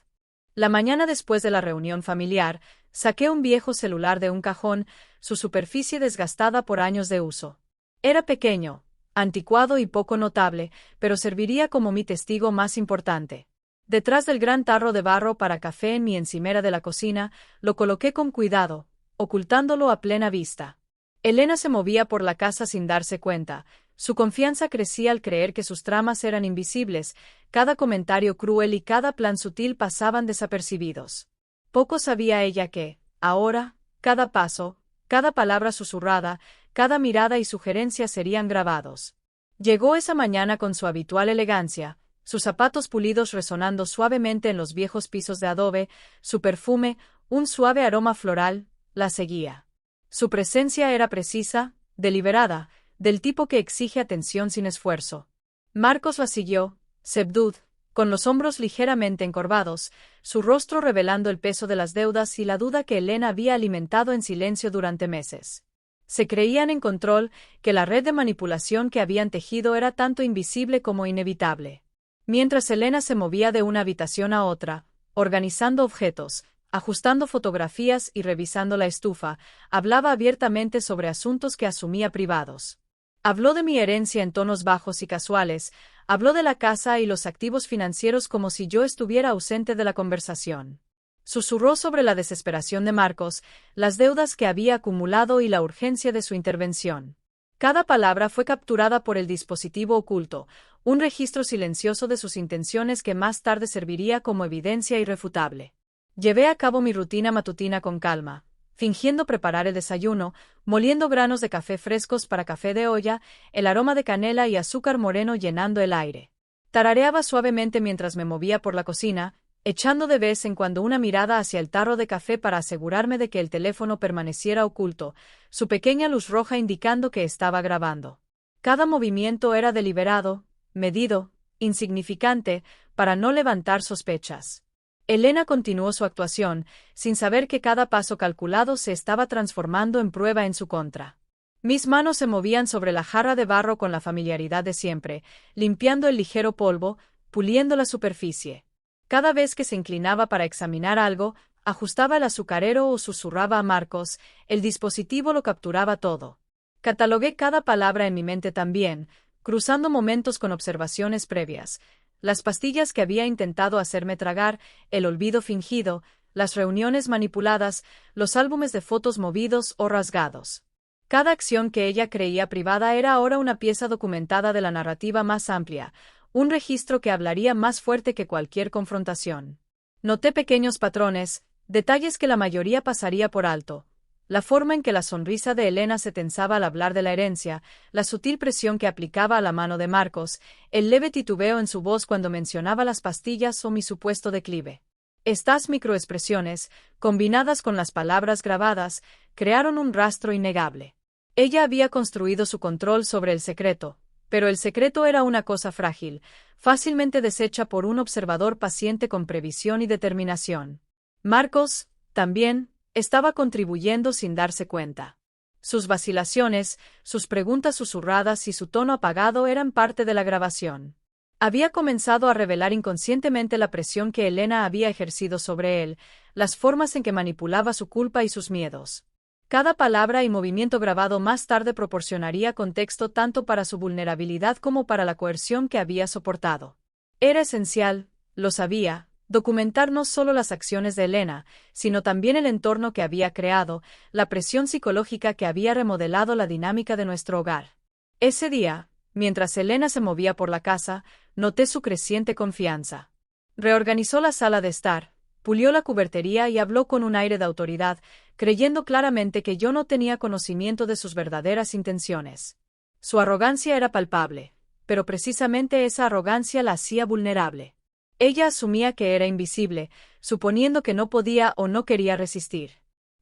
La mañana después de la reunión familiar, saqué un viejo celular de un cajón, su superficie desgastada por años de uso. Era pequeño, anticuado y poco notable, pero serviría como mi testigo más importante. Detrás del gran tarro de barro para café en mi encimera de la cocina, lo coloqué con cuidado, ocultándolo a plena vista. Elena se movía por la casa sin darse cuenta. Su confianza crecía al creer que sus tramas eran invisibles, cada comentario cruel y cada plan sutil pasaban desapercibidos. Poco sabía ella que, ahora, cada paso, cada palabra susurrada, cada mirada y sugerencia serían grabados. Llegó esa mañana con su habitual elegancia, sus zapatos pulidos resonando suavemente en los viejos pisos de adobe, su perfume, un suave aroma floral, la seguía. Su presencia era precisa, deliberada, del tipo que exige atención sin esfuerzo. Marcos la siguió, Sebdud, con los hombros ligeramente encorvados, su rostro revelando el peso de las deudas y la duda que Elena había alimentado en silencio durante meses. Se creían en control, que la red de manipulación que habían tejido era tanto invisible como inevitable. Mientras Elena se movía de una habitación a otra, organizando objetos, ajustando fotografías y revisando la estufa, hablaba abiertamente sobre asuntos que asumía privados. Habló de mi herencia en tonos bajos y casuales, habló de la casa y los activos financieros como si yo estuviera ausente de la conversación. Susurró sobre la desesperación de Marcos, las deudas que había acumulado y la urgencia de su intervención. Cada palabra fue capturada por el dispositivo oculto, un registro silencioso de sus intenciones que más tarde serviría como evidencia irrefutable. Llevé a cabo mi rutina matutina con calma, fingiendo preparar el desayuno, moliendo granos de café frescos para café de olla, el aroma de canela y azúcar moreno llenando el aire. Tarareaba suavemente mientras me movía por la cocina, echando de vez en cuando una mirada hacia el tarro de café para asegurarme de que el teléfono permaneciera oculto, su pequeña luz roja indicando que estaba grabando. Cada movimiento era deliberado, medido, insignificante, para no levantar sospechas. Elena continuó su actuación, sin saber que cada paso calculado se estaba transformando en prueba en su contra. Mis manos se movían sobre la jarra de barro con la familiaridad de siempre, limpiando el ligero polvo, puliendo la superficie. Cada vez que se inclinaba para examinar algo, ajustaba el azucarero o susurraba a Marcos, el dispositivo lo capturaba todo. Catalogué cada palabra en mi mente también, cruzando momentos con observaciones previas, Las pastillas que había intentado hacerme tragar, el olvido fingido, las reuniones manipuladas, los álbumes de fotos movidos o rasgados. Cada acción que ella creía privada era ahora una pieza documentada de la narrativa más amplia, un registro que hablaría más fuerte que cualquier confrontación. Noté pequeños patrones, detalles que la mayoría pasaría por alto. La forma en que la sonrisa de Elena se tensaba al hablar de la herencia, la sutil presión que aplicaba a la mano de Marcos, el leve titubeo en su voz cuando mencionaba las pastillas o mi supuesto declive. Estas microexpresiones, combinadas con las palabras grabadas, crearon un rastro innegable. Ella había construido su control sobre el secreto, pero el secreto era una cosa frágil, fácilmente deshecha por un observador paciente con previsión y determinación. Marcos, también, estaba contribuyendo sin darse cuenta. Sus vacilaciones, sus preguntas susurradas y su tono apagado eran parte de la grabación. Había comenzado a revelar inconscientemente la presión que Elena había ejercido sobre él, las formas en que manipulaba su culpa y sus miedos. Cada palabra y movimiento grabado más tarde proporcionaría contexto tanto para su vulnerabilidad como para la coerción que había soportado. Era esencial, lo sabía, documentar no solo las acciones de Elena, sino también el entorno que había creado, la presión psicológica que había remodelado la dinámica de nuestro hogar. Ese día, mientras Elena se movía por la casa, noté su creciente confianza. Reorganizó la sala de estar, pulió la cubertería y habló con un aire de autoridad, creyendo claramente que yo no tenía conocimiento de sus verdaderas intenciones. Su arrogancia era palpable, pero precisamente esa arrogancia la hacía vulnerable. Ella asumía que era invisible, suponiendo que no podía o no quería resistir.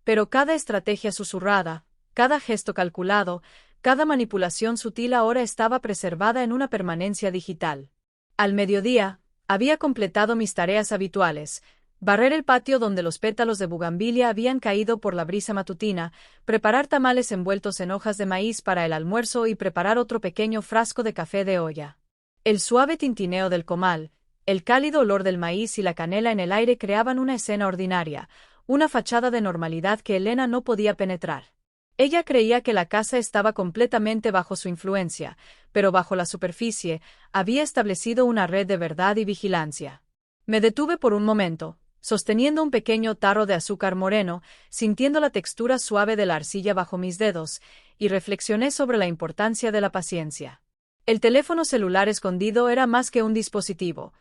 Pero cada estrategia susurrada, cada gesto calculado, cada manipulación sutil ahora estaba preservada en una permanencia digital. Al mediodía, había completado mis tareas habituales: barrer el patio donde los pétalos de bugambilia habían caído por la brisa matutina, preparar tamales envueltos en hojas de maíz para el almuerzo y preparar otro pequeño frasco de café de olla. El suave tintineo del comal, el cálido olor del maíz y la canela en el aire creaban una escena ordinaria, una fachada de normalidad que Elena no podía penetrar. Ella creía que la casa estaba completamente bajo su influencia, pero bajo la superficie, había establecido una red de verdad y vigilancia. Me detuve por un momento, sosteniendo un pequeño tarro de azúcar moreno, sintiendo la textura suave de la arcilla bajo mis dedos, y reflexioné sobre la importancia de la paciencia. El teléfono celular escondido era más que un dispositivo.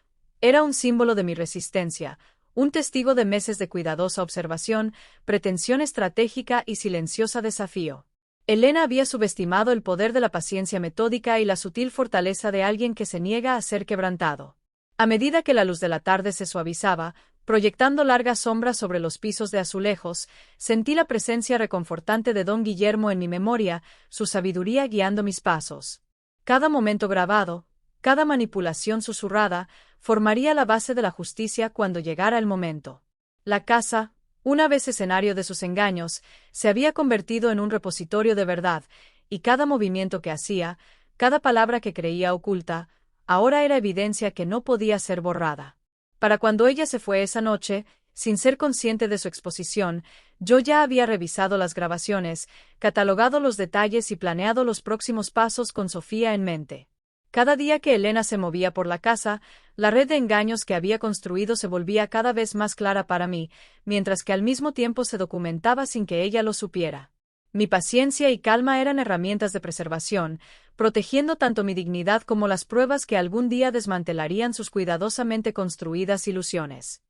Era un símbolo de mi resistencia, un testigo de meses de cuidadosa observación, pretensión estratégica y silenciosa desafío. Elena había subestimado el poder de la paciencia metódica y la sutil fortaleza de alguien que se niega a ser quebrantado. A medida que la luz de la tarde se suavizaba, proyectando largas sombras sobre los pisos de azulejos, sentí la presencia reconfortante de don Guillermo en mi memoria, su sabiduría guiando mis pasos. Cada momento grabado, cada manipulación susurrada, formaría la base de la justicia cuando llegara el momento. La casa, una vez escenario de sus engaños, se había convertido en un repositorio de verdad, y cada movimiento que hacía, cada palabra que creía oculta, ahora era evidencia que no podía ser borrada. Para cuando ella se fue esa noche, sin ser consciente de su exposición, yo ya había revisado las grabaciones, catalogado los detalles y planeado los próximos pasos con Sofía en mente. Cada día que Elena se movía por la casa, la red de engaños que había construido se volvía cada vez más clara para mí, mientras que al mismo tiempo se documentaba sin que ella lo supiera. Mi paciencia y calma eran herramientas de preservación, protegiendo tanto mi dignidad como las pruebas que algún día desmantelarían sus cuidadosamente construidas ilusiones.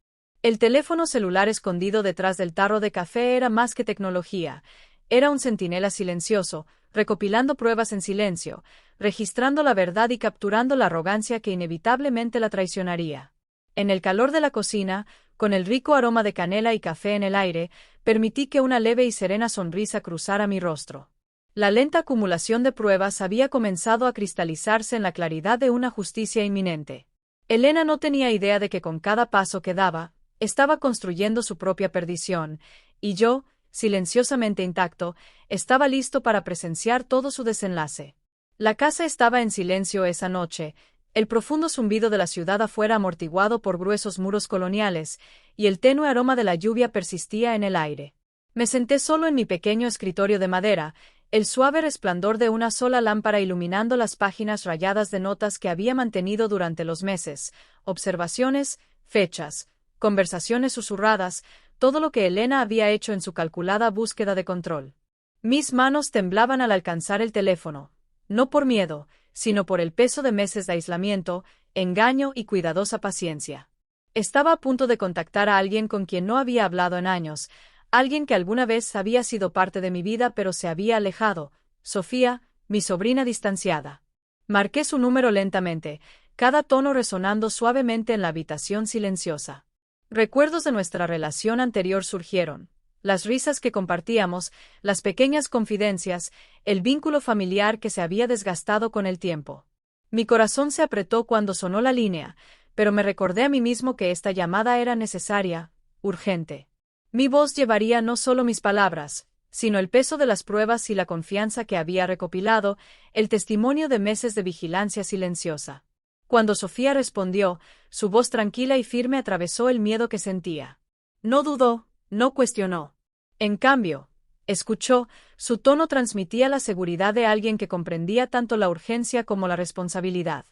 El teléfono celular escondido detrás del tarro de café era más que tecnología, era un centinela silencioso, recopilando pruebas en silencio, registrando la verdad y capturando la arrogancia que inevitablemente la traicionaría. En el calor de la cocina, con el rico aroma de canela y café en el aire, permití que una leve y serena sonrisa cruzara mi rostro. La lenta acumulación de pruebas había comenzado a cristalizarse en la claridad de una justicia inminente. Elena no tenía idea de que con cada paso que daba, estaba construyendo su propia perdición, y yo, silenciosamente intacto, estaba listo para presenciar todo su desenlace. La casa estaba en silencio esa noche, el profundo zumbido de la ciudad afuera amortiguado por gruesos muros coloniales, y el tenue aroma de la lluvia persistía en el aire. Me senté solo en mi pequeño escritorio de madera, el suave resplandor de una sola lámpara iluminando las páginas rayadas de notas que había mantenido durante los meses, observaciones, fechas, conversaciones susurradas, todo lo que Elena había hecho en su calculada búsqueda de control. Mis manos temblaban al alcanzar el teléfono, no por miedo, sino por el peso de meses de aislamiento, engaño y cuidadosa paciencia. Estaba a punto de contactar a alguien con quien no había hablado en años, alguien que alguna vez había sido parte de mi vida pero se había alejado, Sofía, mi sobrina distanciada. Marqué su número lentamente, cada tono resonando suavemente en la habitación silenciosa. Recuerdos de nuestra relación anterior surgieron. Las risas que compartíamos, las pequeñas confidencias, el vínculo familiar que se había desgastado con el tiempo. Mi corazón se apretó cuando sonó la línea, pero me recordé a mí mismo que esta llamada era necesaria, urgente. Mi voz llevaría no solo mis palabras, sino el peso de las pruebas y la confianza que había recopilado, el testimonio de meses de vigilancia silenciosa. Cuando Sofía respondió, su voz tranquila y firme atravesó el miedo que sentía. No dudó, no cuestionó. En cambio, escuchó, su tono transmitía la seguridad de alguien que comprendía tanto la urgencia como la responsabilidad.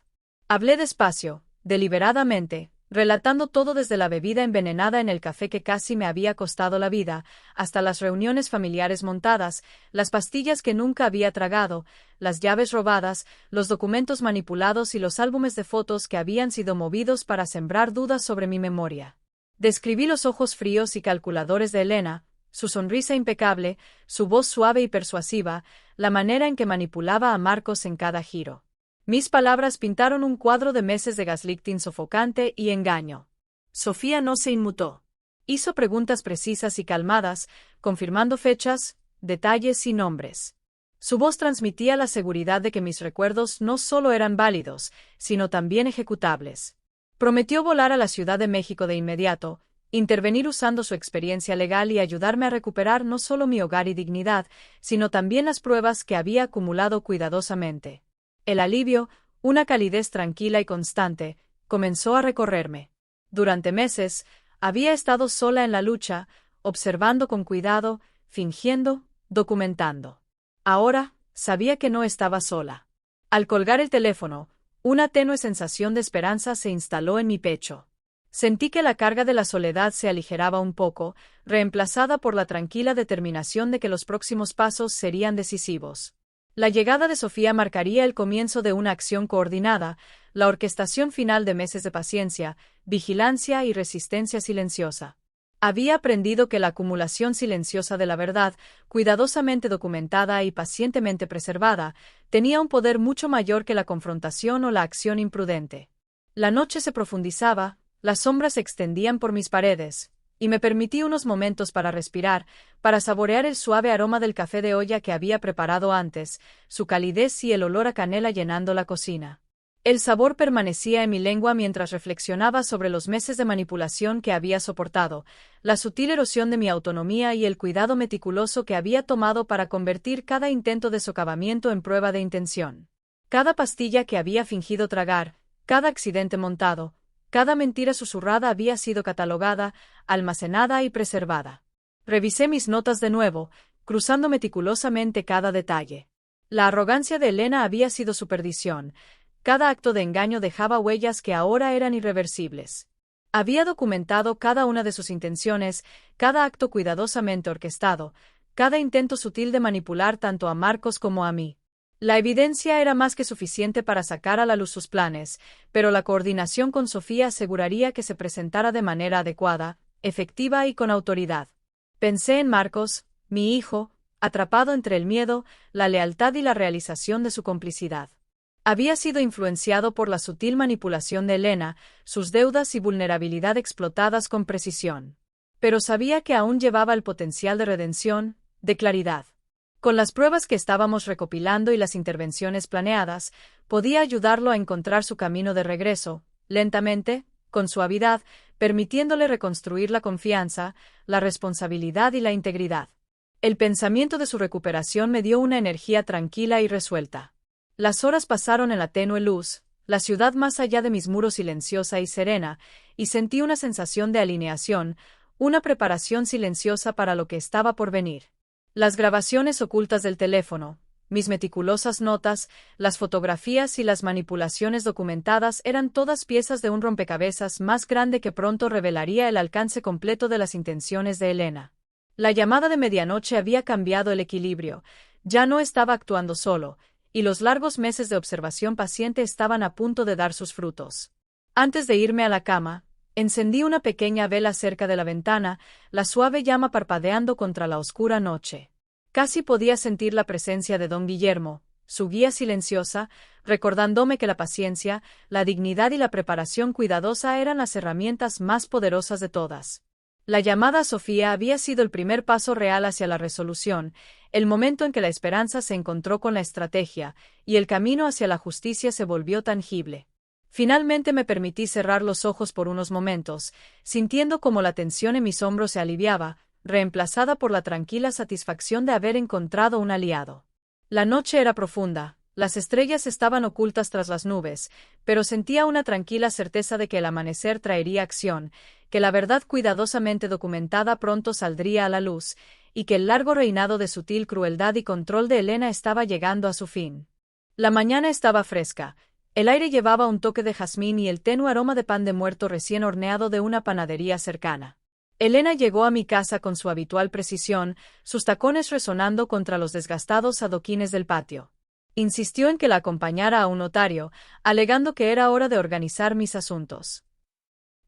Hablé despacio, deliberadamente, relatando todo desde la bebida envenenada en el café que casi me había costado la vida, hasta las reuniones familiares montadas, las pastillas que nunca había tragado, las llaves robadas, los documentos manipulados y los álbumes de fotos que habían sido movidos para sembrar dudas sobre mi memoria. Describí los ojos fríos y calculadores de Elena, su sonrisa impecable, su voz suave y persuasiva, la manera en que manipulaba a Marcos en cada giro. Mis palabras pintaron un cuadro de meses de gaslighting sofocante y engaño. Sofía no se inmutó. Hizo preguntas precisas y calmadas, confirmando fechas, detalles y nombres. Su voz transmitía la seguridad de que mis recuerdos no solo eran válidos, sino también ejecutables. Prometió volar a la Ciudad de México de inmediato, intervenir usando su experiencia legal y ayudarme a recuperar no solo mi hogar y dignidad, sino también las pruebas que había acumulado cuidadosamente. El alivio, una calidez tranquila y constante, comenzó a recorrerme. Durante meses, había estado sola en la lucha, observando con cuidado, fingiendo, documentando. Ahora, sabía que no estaba sola. Al colgar el teléfono, una tenue sensación de esperanza se instaló en mi pecho. Sentí que la carga de la soledad se aligeraba un poco, reemplazada por la tranquila determinación de que los próximos pasos serían decisivos. La llegada de Sofía marcaría el comienzo de una acción coordinada, la orquestación final de meses de paciencia, vigilancia y resistencia silenciosa. Había aprendido que la acumulación silenciosa de la verdad, cuidadosamente documentada y pacientemente preservada, tenía un poder mucho mayor que la confrontación o la acción imprudente. La noche se profundizaba, las sombras se extendían por mis paredes, y me permití unos momentos para respirar, para saborear el suave aroma del café de olla que había preparado antes, su calidez y el olor a canela llenando la cocina. El sabor permanecía en mi lengua mientras reflexionaba sobre los meses de manipulación que había soportado, la sutil erosión de mi autonomía y el cuidado meticuloso que había tomado para convertir cada intento de socavamiento en prueba de intención. Cada pastilla que había fingido tragar, cada accidente montado, cada mentira susurrada había sido catalogada, almacenada y preservada. Revisé mis notas de nuevo, cruzando meticulosamente cada detalle. La arrogancia de Elena había sido su perdición. Cada acto de engaño dejaba huellas que ahora eran irreversibles. Había documentado cada una de sus intenciones, cada acto cuidadosamente orquestado, cada intento sutil de manipular tanto a Marcos como a mí. La evidencia era más que suficiente para sacar a la luz sus planes, pero la coordinación con Sofía aseguraría que se presentara de manera adecuada, efectiva y con autoridad. Pensé en Marcos, mi hijo, atrapado entre el miedo, la lealtad y la realización de su complicidad. Había sido influenciado por la sutil manipulación de Elena, sus deudas y vulnerabilidad explotadas con precisión. Pero sabía que aún llevaba el potencial de redención, de claridad. Con las pruebas que estábamos recopilando y las intervenciones planeadas, podía ayudarlo a encontrar su camino de regreso, lentamente, con suavidad, permitiéndole reconstruir la confianza, la responsabilidad y la integridad. El pensamiento de su recuperación me dio una energía tranquila y resuelta. Las horas pasaron en la tenue luz, la ciudad más allá de mis muros silenciosa y serena, y sentí una sensación de alineación, una preparación silenciosa para lo que estaba por venir. Las grabaciones ocultas del teléfono, mis meticulosas notas, las fotografías y las manipulaciones documentadas eran todas piezas de un rompecabezas más grande que pronto revelaría el alcance completo de las intenciones de Elena. La llamada de medianoche había cambiado el equilibrio, ya no estaba actuando solo, y los largos meses de observación paciente estaban a punto de dar sus frutos. Antes de irme a la cama, encendí una pequeña vela cerca de la ventana, la suave llama parpadeando contra la oscura noche. Casi podía sentir la presencia de don Guillermo, su guía silenciosa, recordándome que la paciencia, la dignidad y la preparación cuidadosa eran las herramientas más poderosas de todas. La llamada a Sofía había sido el primer paso real hacia la resolución, el momento en que la esperanza se encontró con la estrategia, y el camino hacia la justicia se volvió tangible. Finalmente me permití cerrar los ojos por unos momentos, sintiendo como la tensión en mis hombros se aliviaba, reemplazada por la tranquila satisfacción de haber encontrado un aliado. La noche era profunda, las estrellas estaban ocultas tras las nubes, pero sentía una tranquila certeza de que el amanecer traería acción, que la verdad cuidadosamente documentada pronto saldría a la luz, y que el largo reinado de sutil crueldad y control de Elena estaba llegando a su fin. La mañana estaba fresca, el aire llevaba un toque de jazmín y el tenue aroma de pan de muerto recién horneado de una panadería cercana. Elena llegó a mi casa con su habitual precisión, sus tacones resonando contra los desgastados adoquines del patio. Insistió en que la acompañara a un notario, alegando que era hora de organizar mis asuntos.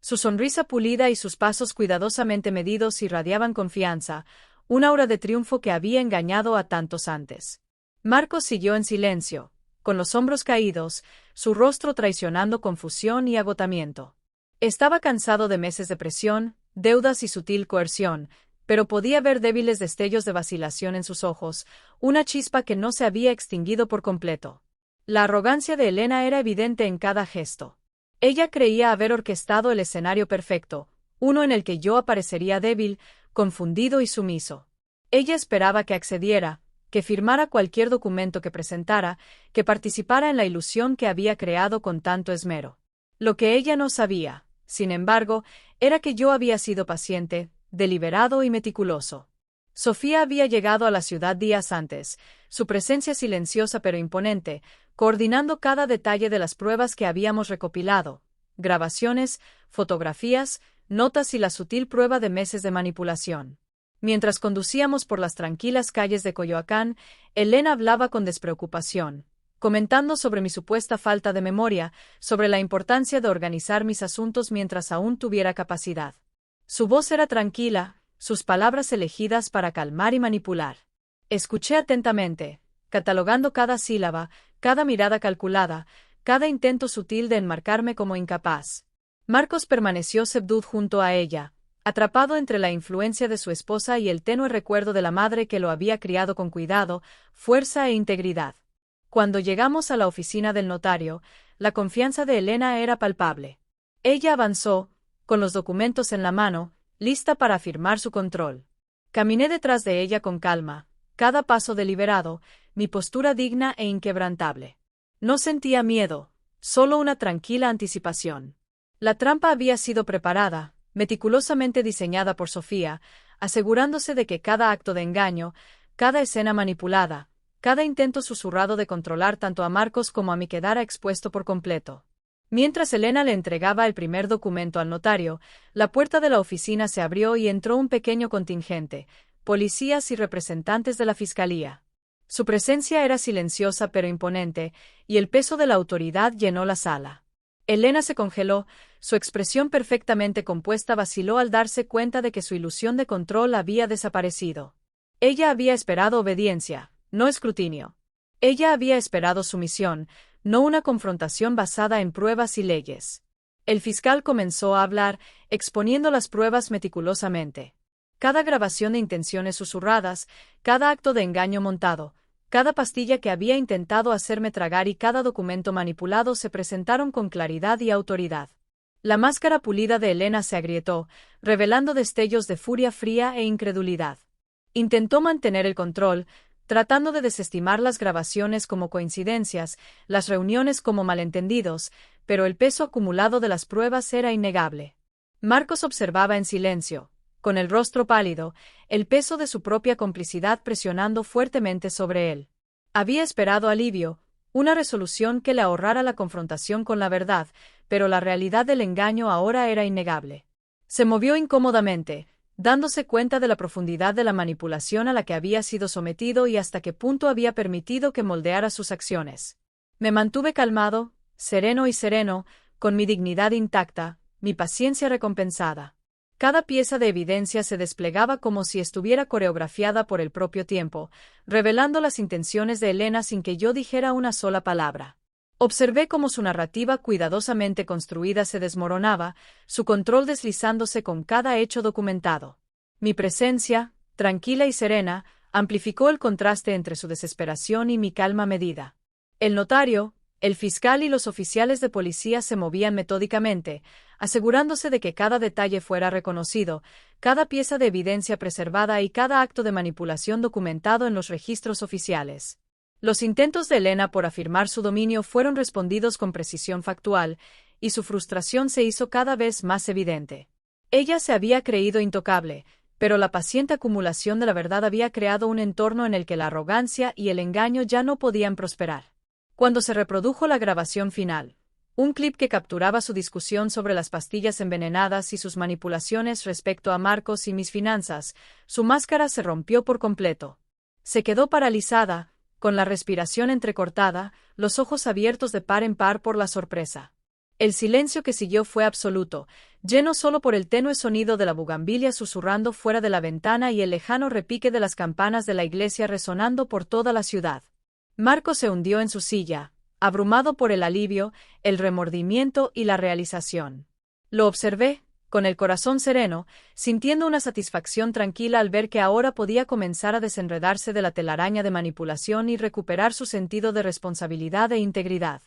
Su sonrisa pulida y sus pasos cuidadosamente medidos irradiaban confianza, un aura de triunfo que había engañado a tantos antes. Marcos siguió en silencio, con los hombros caídos, su rostro traicionando confusión y agotamiento. Estaba cansado de meses de presión, deudas y sutil coerción, pero podía ver débiles destellos de vacilación en sus ojos, una chispa que no se había extinguido por completo. La arrogancia de Elena era evidente en cada gesto. Ella creía haber orquestado el escenario perfecto, uno en el que yo aparecería débil, confundido y sumiso. Ella esperaba que accediera, que firmara cualquier documento que presentara, que participara en la ilusión que había creado con tanto esmero. Lo que ella no sabía, sin embargo, era que yo había sido paciente, deliberado y meticuloso. Sofía había llegado a la ciudad días antes, su presencia silenciosa pero imponente, coordinando cada detalle de las pruebas que habíamos recopilado, grabaciones, fotografías, notas y la sutil prueba de meses de manipulación. Mientras conducíamos por las tranquilas calles de Coyoacán, Elena hablaba con despreocupación, comentando sobre mi supuesta falta de memoria, sobre la importancia de organizar mis asuntos mientras aún tuviera capacidad. Su voz era tranquila, sus palabras elegidas para calmar y manipular. Escuché atentamente, catalogando cada sílaba, cada mirada calculada, cada intento sutil de enmarcarme como incapaz. Marcos permaneció subdued junto a ella, atrapado entre la influencia de su esposa y el tenue recuerdo de la madre que lo había criado con cuidado, fuerza e integridad. Cuando llegamos a la oficina del notario, la confianza de Elena era palpable. Ella avanzó, con los documentos en la mano, lista para firmar su control. Caminé detrás de ella con calma, cada paso deliberado, mi postura digna e inquebrantable. No sentía miedo, solo una tranquila anticipación. La trampa había sido preparada, meticulosamente diseñada por Sofía, asegurándose de que cada acto de engaño, cada escena manipulada, cada intento susurrado de controlar tanto a Marcos como a mí quedara expuesto por completo. Mientras Elena le entregaba el primer documento al notario, la puerta de la oficina se abrió y entró un pequeño contingente, policías y representantes de la fiscalía. Su presencia era silenciosa pero imponente, y el peso de la autoridad llenó la sala. Elena se congeló, su expresión perfectamente compuesta vaciló al darse cuenta de que su ilusión de control había desaparecido. Ella había esperado obediencia, no escrutinio. Ella había esperado sumisión, no una confrontación basada en pruebas y leyes. El fiscal comenzó a hablar, exponiendo las pruebas meticulosamente. Cada grabación de intenciones susurradas, cada acto de engaño montado, cada pastilla que había intentado hacerme tragar y cada documento manipulado se presentaron con claridad y autoridad. La máscara pulida de Elena se agrietó, revelando destellos de furia fría e incredulidad. Intentó mantener el control, tratando de desestimar las grabaciones como coincidencias, las reuniones como malentendidos, pero el peso acumulado de las pruebas era innegable. Marcos observaba en silencio, con el rostro pálido, el peso de su propia complicidad presionando fuertemente sobre él. Había esperado alivio, una resolución que le ahorrara la confrontación con la verdad, pero la realidad del engaño ahora era innegable. Se movió incómodamente, dándose cuenta de la profundidad de la manipulación a la que había sido sometido y hasta qué punto había permitido que moldeara sus acciones. Me mantuve calmado, sereno, con mi dignidad intacta, mi paciencia recompensada. Cada pieza de evidencia se desplegaba como si estuviera coreografiada por el propio tiempo, revelando las intenciones de Elena sin que yo dijera una sola palabra. Observé cómo su narrativa cuidadosamente construida se desmoronaba, su control deslizándose con cada hecho documentado. Mi presencia, tranquila y serena, amplificó el contraste entre su desesperación y mi calma medida. El notario, el fiscal y los oficiales de policía se movían metódicamente, asegurándose de que cada detalle fuera reconocido, cada pieza de evidencia preservada y cada acto de manipulación documentado en los registros oficiales. Los intentos de Elena por afirmar su dominio fueron respondidos con precisión factual, y su frustración se hizo cada vez más evidente. Ella se había creído intocable, pero la paciente acumulación de la verdad había creado un entorno en el que la arrogancia y el engaño ya no podían prosperar. Cuando se reprodujo la grabación final, un clip que capturaba su discusión sobre las pastillas envenenadas y sus manipulaciones respecto a Marcos y mis finanzas, su máscara se rompió por completo. Se quedó paralizada, con la respiración entrecortada, los ojos abiertos de par en par por la sorpresa. El silencio que siguió fue absoluto, lleno solo por el tenue sonido de la bugambilia susurrando fuera de la ventana y el lejano repique de las campanas de la iglesia resonando por toda la ciudad. Marcos se hundió en su silla, abrumado por el alivio, el remordimiento y la realización. Lo observé, con el corazón sereno, sintiendo una satisfacción tranquila al ver que ahora podía comenzar a desenredarse de la telaraña de manipulación y recuperar su sentido de responsabilidad e integridad.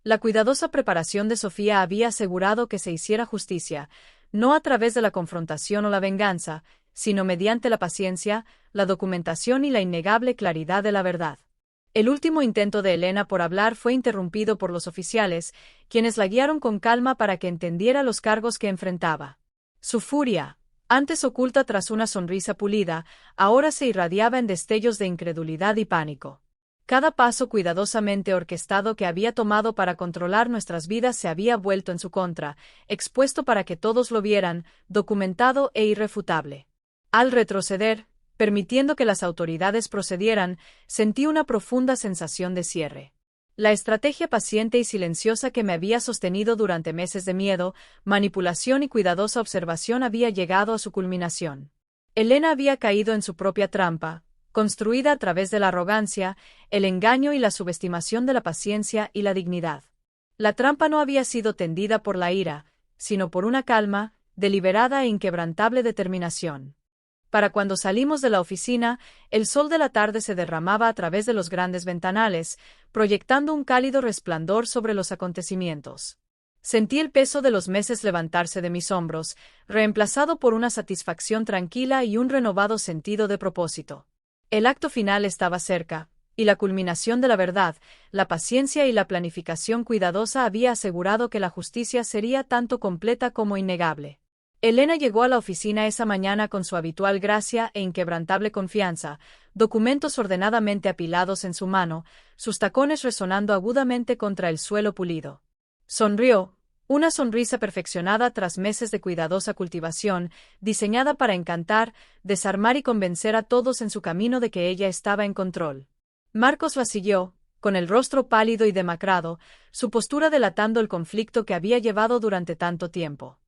La cuidadosa preparación de Sofía había asegurado que se hiciera justicia, no a través de la confrontación o la venganza, sino mediante la paciencia, la documentación y la innegable claridad de la verdad. El último intento de Elena por hablar fue interrumpido por los oficiales, quienes la guiaron con calma para que entendiera los cargos que enfrentaba. Su furia, antes oculta tras una sonrisa pulida, ahora se irradiaba en destellos de incredulidad y pánico. Cada paso cuidadosamente orquestado que había tomado para controlar nuestras vidas se había vuelto en su contra, expuesto para que todos lo vieran, documentado e irrefutable. Al retroceder, permitiendo que las autoridades procedieran, sentí una profunda sensación de cierre. La estrategia paciente y silenciosa que me había sostenido durante meses de miedo, manipulación y cuidadosa observación había llegado a su culminación. Elena había caído en su propia trampa, construida a través de la arrogancia, el engaño y la subestimación de la paciencia y la dignidad. La trampa no había sido tendida por la ira, sino por una calma, deliberada e inquebrantable determinación. Para cuando salimos de la oficina, el sol de la tarde se derramaba a través de los grandes ventanales, proyectando un cálido resplandor sobre los acontecimientos. Sentí el peso de los meses levantarse de mis hombros, reemplazado por una satisfacción tranquila y un renovado sentido de propósito. El acto final estaba cerca, y la culminación de la verdad, la paciencia y la planificación cuidadosa había asegurado que la justicia sería tanto completa como innegable. Elena llegó a la oficina esa mañana con su habitual gracia e inquebrantable confianza, documentos ordenadamente apilados en su mano, sus tacones resonando agudamente contra el suelo pulido. Sonrió, una sonrisa perfeccionada tras meses de cuidadosa cultivación, diseñada para encantar, desarmar y convencer a todos en su camino de que ella estaba en control. Marcos la siguió, con el rostro pálido y demacrado, su postura delatando el conflicto que había llevado durante tanto tiempo.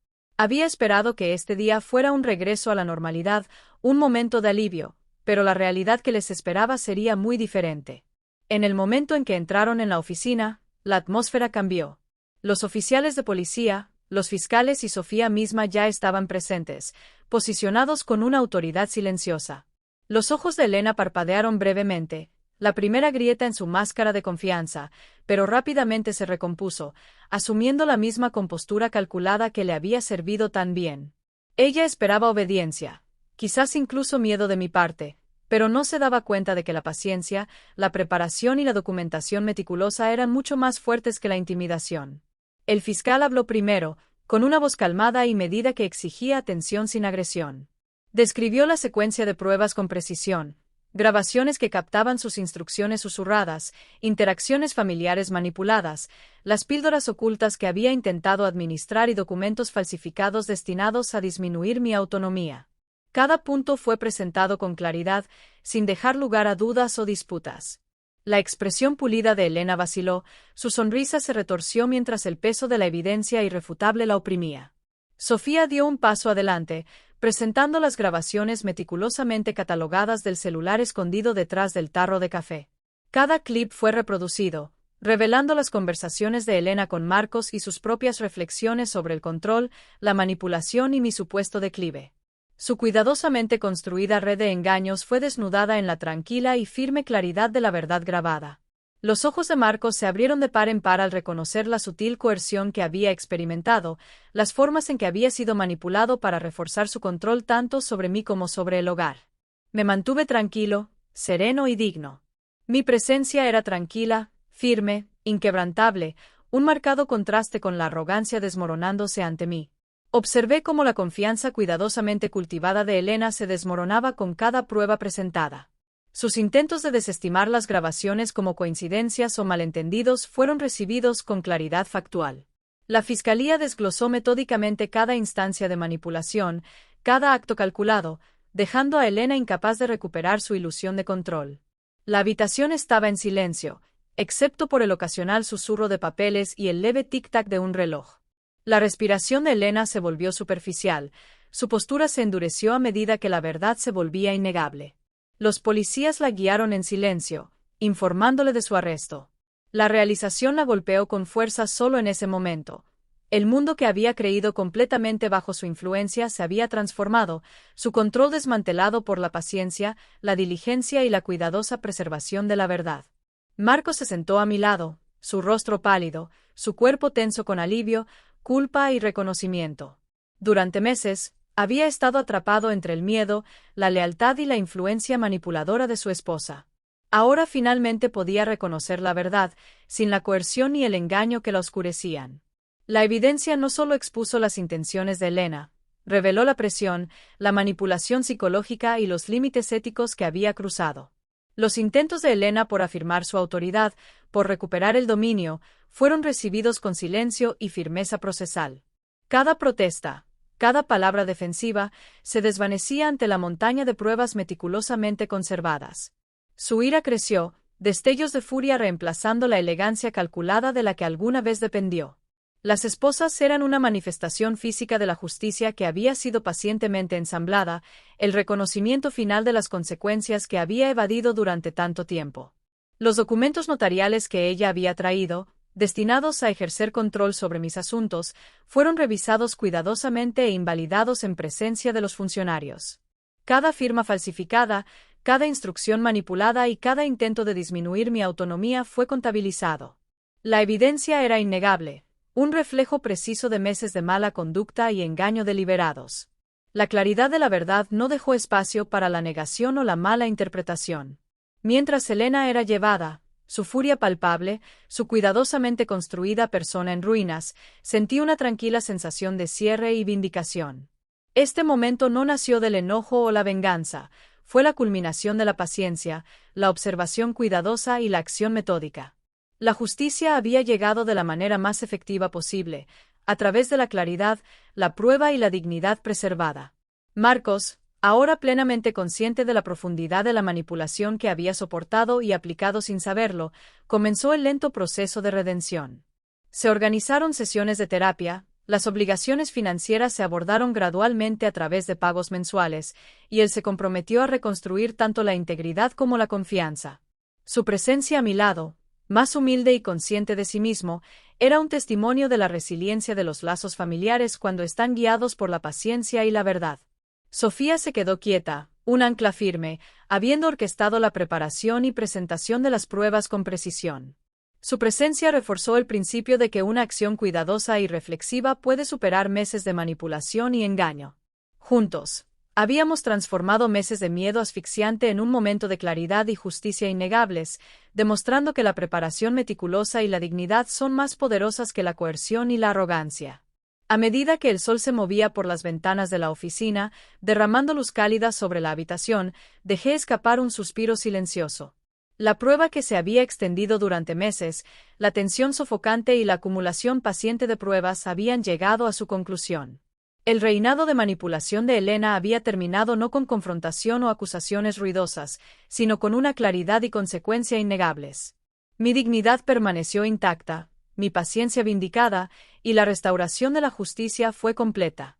Había esperado que este día fuera un regreso a la normalidad, un momento de alivio, pero la realidad que les esperaba sería muy diferente. En el momento en que entraron en la oficina, la atmósfera cambió. Los oficiales de policía, los fiscales y Sofía misma ya estaban presentes, posicionados con una autoridad silenciosa. Los ojos de Elena parpadearon brevemente, la primera grieta en su máscara de confianza, pero rápidamente se recompuso, asumiendo la misma compostura calculada que le había servido tan bien. Ella esperaba obediencia, quizás incluso miedo de mi parte, pero no se daba cuenta de que la paciencia, la preparación y la documentación meticulosa eran mucho más fuertes que la intimidación. El fiscal habló primero, con una voz calmada y medida que exigía atención sin agresión. Describió la secuencia de pruebas con precisión, grabaciones que captaban sus instrucciones susurradas, interacciones familiares manipuladas, las píldoras ocultas que había intentado administrar y documentos falsificados destinados a disminuir mi autonomía. Cada punto fue presentado con claridad, sin dejar lugar a dudas o disputas. La expresión pulida de Elena vaciló, su sonrisa se retorció mientras el peso de la evidencia irrefutable la oprimía. Sofía dio un paso adelante, presentando las grabaciones meticulosamente catalogadas del celular escondido detrás del tarro de café. Cada clip fue reproducido, revelando las conversaciones de Elena con Marcos y sus propias reflexiones sobre el control, la manipulación y mi supuesto declive. Su cuidadosamente construida red de engaños fue desnudada en la tranquila y firme claridad de la verdad grabada. Los ojos de Marcos se abrieron de par en par al reconocer la sutil coerción que había experimentado, las formas en que había sido manipulado para reforzar su control tanto sobre mí como sobre el hogar. Me mantuve tranquilo, sereno y digno. Mi presencia era tranquila, firme, inquebrantable, un marcado contraste con la arrogancia desmoronándose ante mí. Observé cómo la confianza cuidadosamente cultivada de Elena se desmoronaba con cada prueba presentada. Sus intentos de desestimar las grabaciones como coincidencias o malentendidos fueron recibidos con claridad factual. La Fiscalía desglosó metódicamente cada instancia de manipulación, cada acto calculado, dejando a Elena incapaz de recuperar su ilusión de control. La habitación estaba en silencio, excepto por el ocasional susurro de papeles y el leve tic-tac de un reloj. La respiración de Elena se volvió superficial, su postura se endureció a medida que la verdad se volvía innegable. Los policías la guiaron en silencio, informándole de su arresto. La realización la golpeó con fuerza solo en ese momento. El mundo que había creído completamente bajo su influencia se había transformado, su control desmantelado por la paciencia, la diligencia y la cuidadosa preservación de la verdad. Marcos se sentó a mi lado, su rostro pálido, su cuerpo tenso con alivio, culpa y reconocimiento. Durante meses, había estado atrapado entre el miedo, la lealtad y la influencia manipuladora de su esposa. Ahora finalmente podía reconocer la verdad, sin la coerción ni el engaño que la oscurecían. La evidencia no solo expuso las intenciones de Elena, reveló la presión, la manipulación psicológica y los límites éticos que había cruzado. Los intentos de Elena por afirmar su autoridad, por recuperar el dominio, fueron recibidos con silencio y firmeza procesal. Cada protesta, cada palabra defensiva, se desvanecía ante la montaña de pruebas meticulosamente conservadas. Su ira creció, destellos de furia reemplazando la elegancia calculada de la que alguna vez dependió. Las esposas eran una manifestación física de la justicia que había sido pacientemente ensamblada, el reconocimiento final de las consecuencias que había evadido durante tanto tiempo. Los documentos notariales que ella había traído, destinados a ejercer control sobre mis asuntos, fueron revisados cuidadosamente e invalidados en presencia de los funcionarios. Cada firma falsificada, cada instrucción manipulada y cada intento de disminuir mi autonomía fue contabilizado. La evidencia era innegable, un reflejo preciso de meses de mala conducta y engaño deliberados. La claridad de la verdad no dejó espacio para la negación o la mala interpretación. Mientras Elena era llevada, su furia palpable, su cuidadosamente construida persona en ruinas, sentí una tranquila sensación de cierre y vindicación. Este momento no nació del enojo o la venganza, fue la culminación de la paciencia, la observación cuidadosa y la acción metódica. La justicia había llegado de la manera más efectiva posible, a través de la claridad, la prueba y la dignidad preservada. Marcos, ahora plenamente consciente de la profundidad de la manipulación que había soportado y aplicado sin saberlo, comenzó el lento proceso de redención. Se organizaron sesiones de terapia, las obligaciones financieras se abordaron gradualmente a través de pagos mensuales, y él se comprometió a reconstruir tanto la integridad como la confianza. Su presencia a mi lado, más humilde y consciente de sí mismo, era un testimonio de la resiliencia de los lazos familiares cuando están guiados por la paciencia y la verdad. Sofía se quedó quieta, un ancla firme, habiendo orquestado la preparación y presentación de las pruebas con precisión. Su presencia reforzó el principio de que una acción cuidadosa y reflexiva puede superar meses de manipulación y engaño. Juntos, habíamos transformado meses de miedo asfixiante en un momento de claridad y justicia innegables, demostrando que la preparación meticulosa y la dignidad son más poderosas que la coerción y la arrogancia. A medida que el sol se movía por las ventanas de la oficina, derramando luz cálida sobre la habitación, dejé escapar un suspiro silencioso. La prueba que se había extendido durante meses, la tensión sofocante y la acumulación paciente de pruebas habían llegado a su conclusión. El reinado de manipulación de Elena había terminado no con confrontación o acusaciones ruidosas, sino con una claridad y consecuencia innegables. Mi dignidad permaneció intacta, mi paciencia vindicada, y la restauración de la justicia fue completa.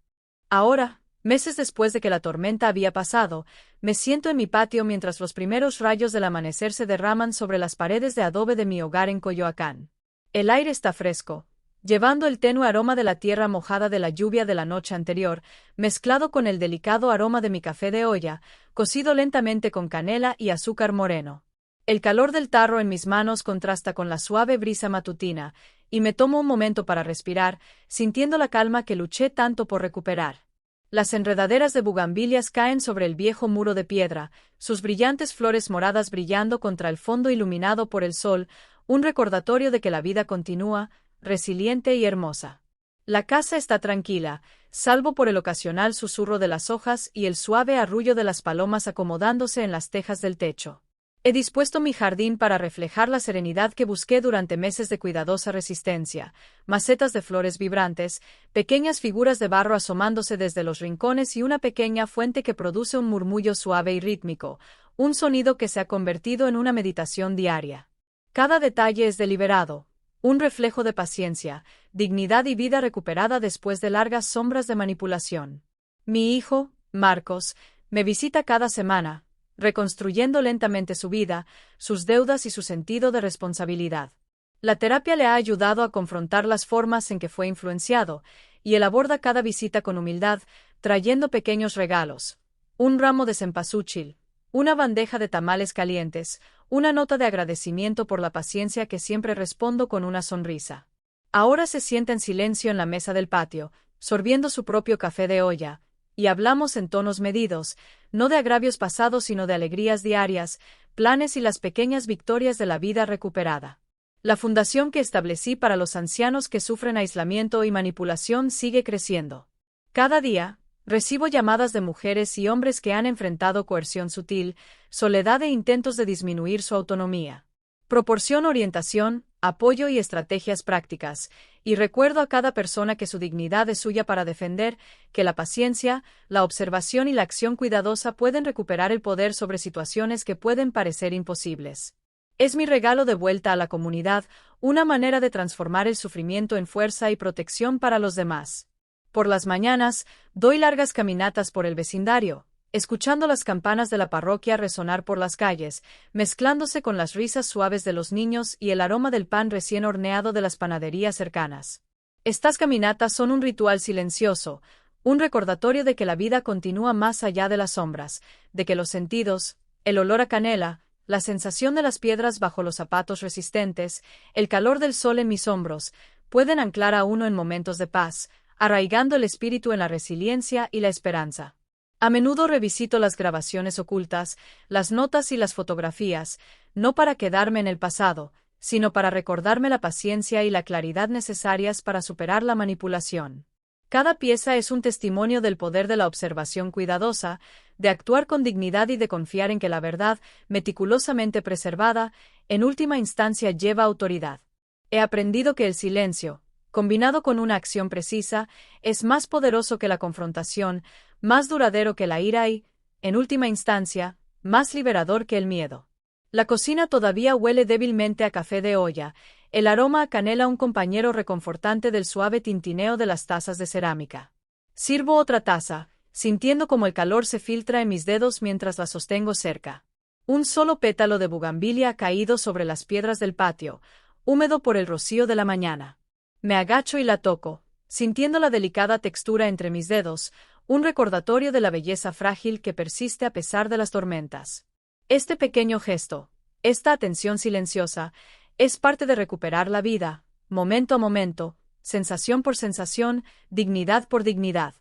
Ahora, meses después de que la tormenta había pasado, me siento en mi patio mientras los primeros rayos del amanecer se derraman sobre las paredes de adobe de mi hogar en Coyoacán. El aire está fresco, llevando el tenue aroma de la tierra mojada de la lluvia de la noche anterior, mezclado con el delicado aroma de mi café de olla, cocido lentamente con canela y azúcar moreno. El calor del tarro en mis manos contrasta con la suave brisa matutina, y me tomo un momento para respirar, sintiendo la calma que luché tanto por recuperar. Las enredaderas de bugambilias caen sobre el viejo muro de piedra, sus brillantes flores moradas brillando contra el fondo iluminado por el sol, un recordatorio de que la vida continúa, resiliente y hermosa. La casa está tranquila, salvo por el ocasional susurro de las hojas y el suave arrullo de las palomas acomodándose en las tejas del techo. He dispuesto mi jardín para reflejar la serenidad que busqué durante meses de cuidadosa resistencia, macetas de flores vibrantes, pequeñas figuras de barro asomándose desde los rincones y una pequeña fuente que produce un murmullo suave y rítmico, un sonido que se ha convertido en una meditación diaria. Cada detalle es deliberado, un reflejo de paciencia, dignidad y vida recuperada después de largas sombras de manipulación. Mi hijo, Marcos, me visita cada semana, reconstruyendo lentamente su vida, sus deudas y su sentido de responsabilidad. La terapia le ha ayudado a confrontar las formas en que fue influenciado, y él aborda cada visita con humildad, trayendo pequeños regalos: un ramo de cempasúchil, una bandeja de tamales calientes, una nota de agradecimiento por la paciencia que siempre respondo con una sonrisa. Ahora se sienta en silencio en la mesa del patio, sorbiendo su propio café de olla, y hablamos en tonos medidos, no de agravios pasados sino de alegrías diarias, planes y las pequeñas victorias de la vida recuperada. La fundación que establecí para los ancianos que sufren aislamiento y manipulación sigue creciendo. Cada día, recibo llamadas de mujeres y hombres que han enfrentado coerción sutil, soledad e intentos de disminuir su autonomía. Proporciono orientación, apoyo y estrategias prácticas, y recuerdo a cada persona que su dignidad es suya para defender, que la paciencia, la observación y la acción cuidadosa pueden recuperar el poder sobre situaciones que pueden parecer imposibles. Es mi regalo de vuelta a la comunidad, una manera de transformar el sufrimiento en fuerza y protección para los demás. Por las mañanas, doy largas caminatas por el vecindario, escuchando las campanas de la parroquia resonar por las calles, mezclándose con las risas suaves de los niños y el aroma del pan recién horneado de las panaderías cercanas. Estas caminatas son un ritual silencioso, un recordatorio de que la vida continúa más allá de las sombras, de que los sentidos, el olor a canela, la sensación de las piedras bajo los zapatos resistentes, el calor del sol en mis hombros, pueden anclar a uno en momentos de paz, arraigando el espíritu en la resiliencia y la esperanza. A menudo revisito las grabaciones ocultas, las notas y las fotografías, no para quedarme en el pasado, sino para recordarme la paciencia y la claridad necesarias para superar la manipulación. Cada pieza es un testimonio del poder de la observación cuidadosa, de actuar con dignidad y de confiar en que la verdad, meticulosamente preservada, en última instancia lleva autoridad. He aprendido que el silencio, combinado con una acción precisa, es más poderoso que la confrontación, más duradero que la ira y, en última instancia, más liberador que el miedo. La cocina todavía huele débilmente a café de olla, el aroma a canela un compañero reconfortante del suave tintineo de las tazas de cerámica. Sirvo otra taza, sintiendo como el calor se filtra en mis dedos mientras la sostengo cerca. Un solo pétalo de bugambilia ha caído sobre las piedras del patio, húmedo por el rocío de la mañana. Me agacho y la toco, sintiendo la delicada textura entre mis dedos, un recordatorio de la belleza frágil que persiste a pesar de las tormentas. Este pequeño gesto, esta atención silenciosa, es parte de recuperar la vida, momento a momento, sensación por sensación, dignidad por dignidad.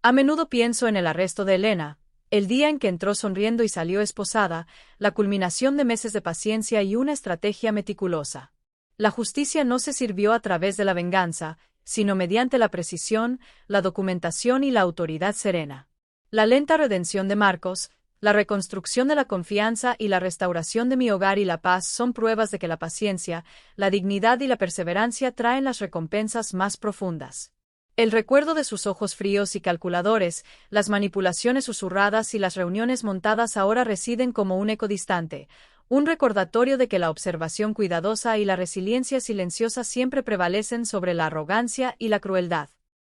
A menudo pienso en el arresto de Elena, el día en que entró sonriendo y salió esposada, la culminación de meses de paciencia y una estrategia meticulosa. La justicia no se sirvió a través de la venganza, sino mediante la precisión, la documentación y la autoridad serena. La lenta redención de Marcos, la reconstrucción de la confianza y la restauración de mi hogar y la paz son pruebas de que la paciencia, la dignidad y la perseverancia traen las recompensas más profundas. El recuerdo de sus ojos fríos y calculadores, las manipulaciones susurradas y las reuniones montadas ahora residen como un eco distante, un recordatorio de que la observación cuidadosa y la resiliencia silenciosa siempre prevalecen sobre la arrogancia y la crueldad.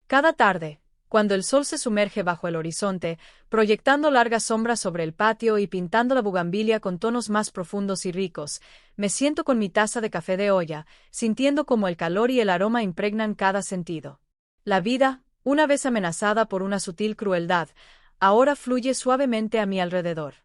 Cada tarde, cuando el sol se sumerge bajo el horizonte, proyectando largas sombras sobre el patio y pintando la bugambilia con tonos más profundos y ricos, me siento con mi taza de café de olla, sintiendo como el calor y el aroma impregnan cada sentido. La vida, una vez amenazada por una sutil crueldad, ahora fluye suavemente a mi alrededor.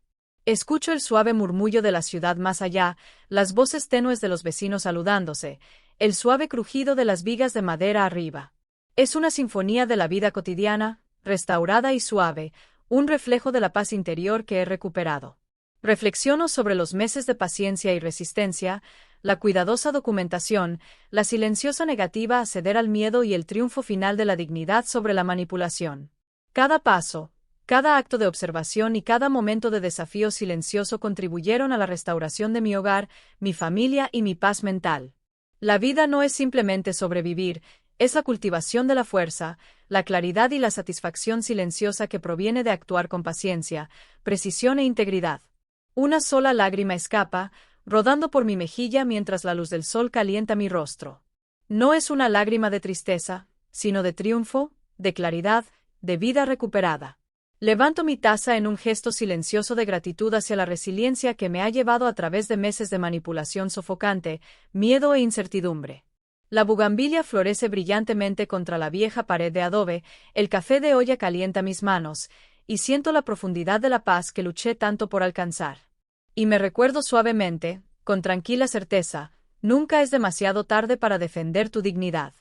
Escucho el suave murmullo de la ciudad más allá, las voces tenues de los vecinos saludándose, el suave crujido de las vigas de madera arriba. Es una sinfonía de la vida cotidiana, restaurada y suave, un reflejo de la paz interior que he recuperado. Reflexiono sobre los meses de paciencia y resistencia, la cuidadosa documentación, la silenciosa negativa a ceder al miedo y el triunfo final de la dignidad sobre la manipulación. Cada paso, cada acto de observación y cada momento de desafío silencioso contribuyeron a la restauración de mi hogar, mi familia y mi paz mental. La vida no es simplemente sobrevivir, es la cultivación de la fuerza, la claridad y la satisfacción silenciosa que proviene de actuar con paciencia, precisión e integridad. Una sola lágrima escapa, rodando por mi mejilla mientras la luz del sol calienta mi rostro. No es una lágrima de tristeza, sino de triunfo, de claridad, de vida recuperada. Levanto mi taza en un gesto silencioso de gratitud hacia la resiliencia que me ha llevado a través de meses de manipulación sofocante, miedo e incertidumbre. La bugambilia florece brillantemente contra la vieja pared de adobe, el café de olla calienta mis manos, y siento la profundidad de la paz que luché tanto por alcanzar. Y me recuerdo suavemente, con tranquila certeza, nunca es demasiado tarde para defender tu dignidad.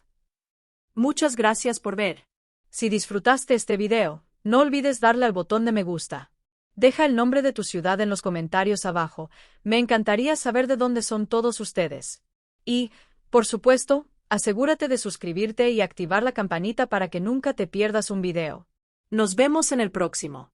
Muchas gracias por ver. Si disfrutaste este video, no olvides darle al botón de me gusta. Deja el nombre de tu ciudad en los comentarios abajo, me encantaría saber de dónde son todos ustedes. Y, por supuesto, asegúrate de suscribirte y activar la campanita para que nunca te pierdas un video. Nos vemos en el próximo.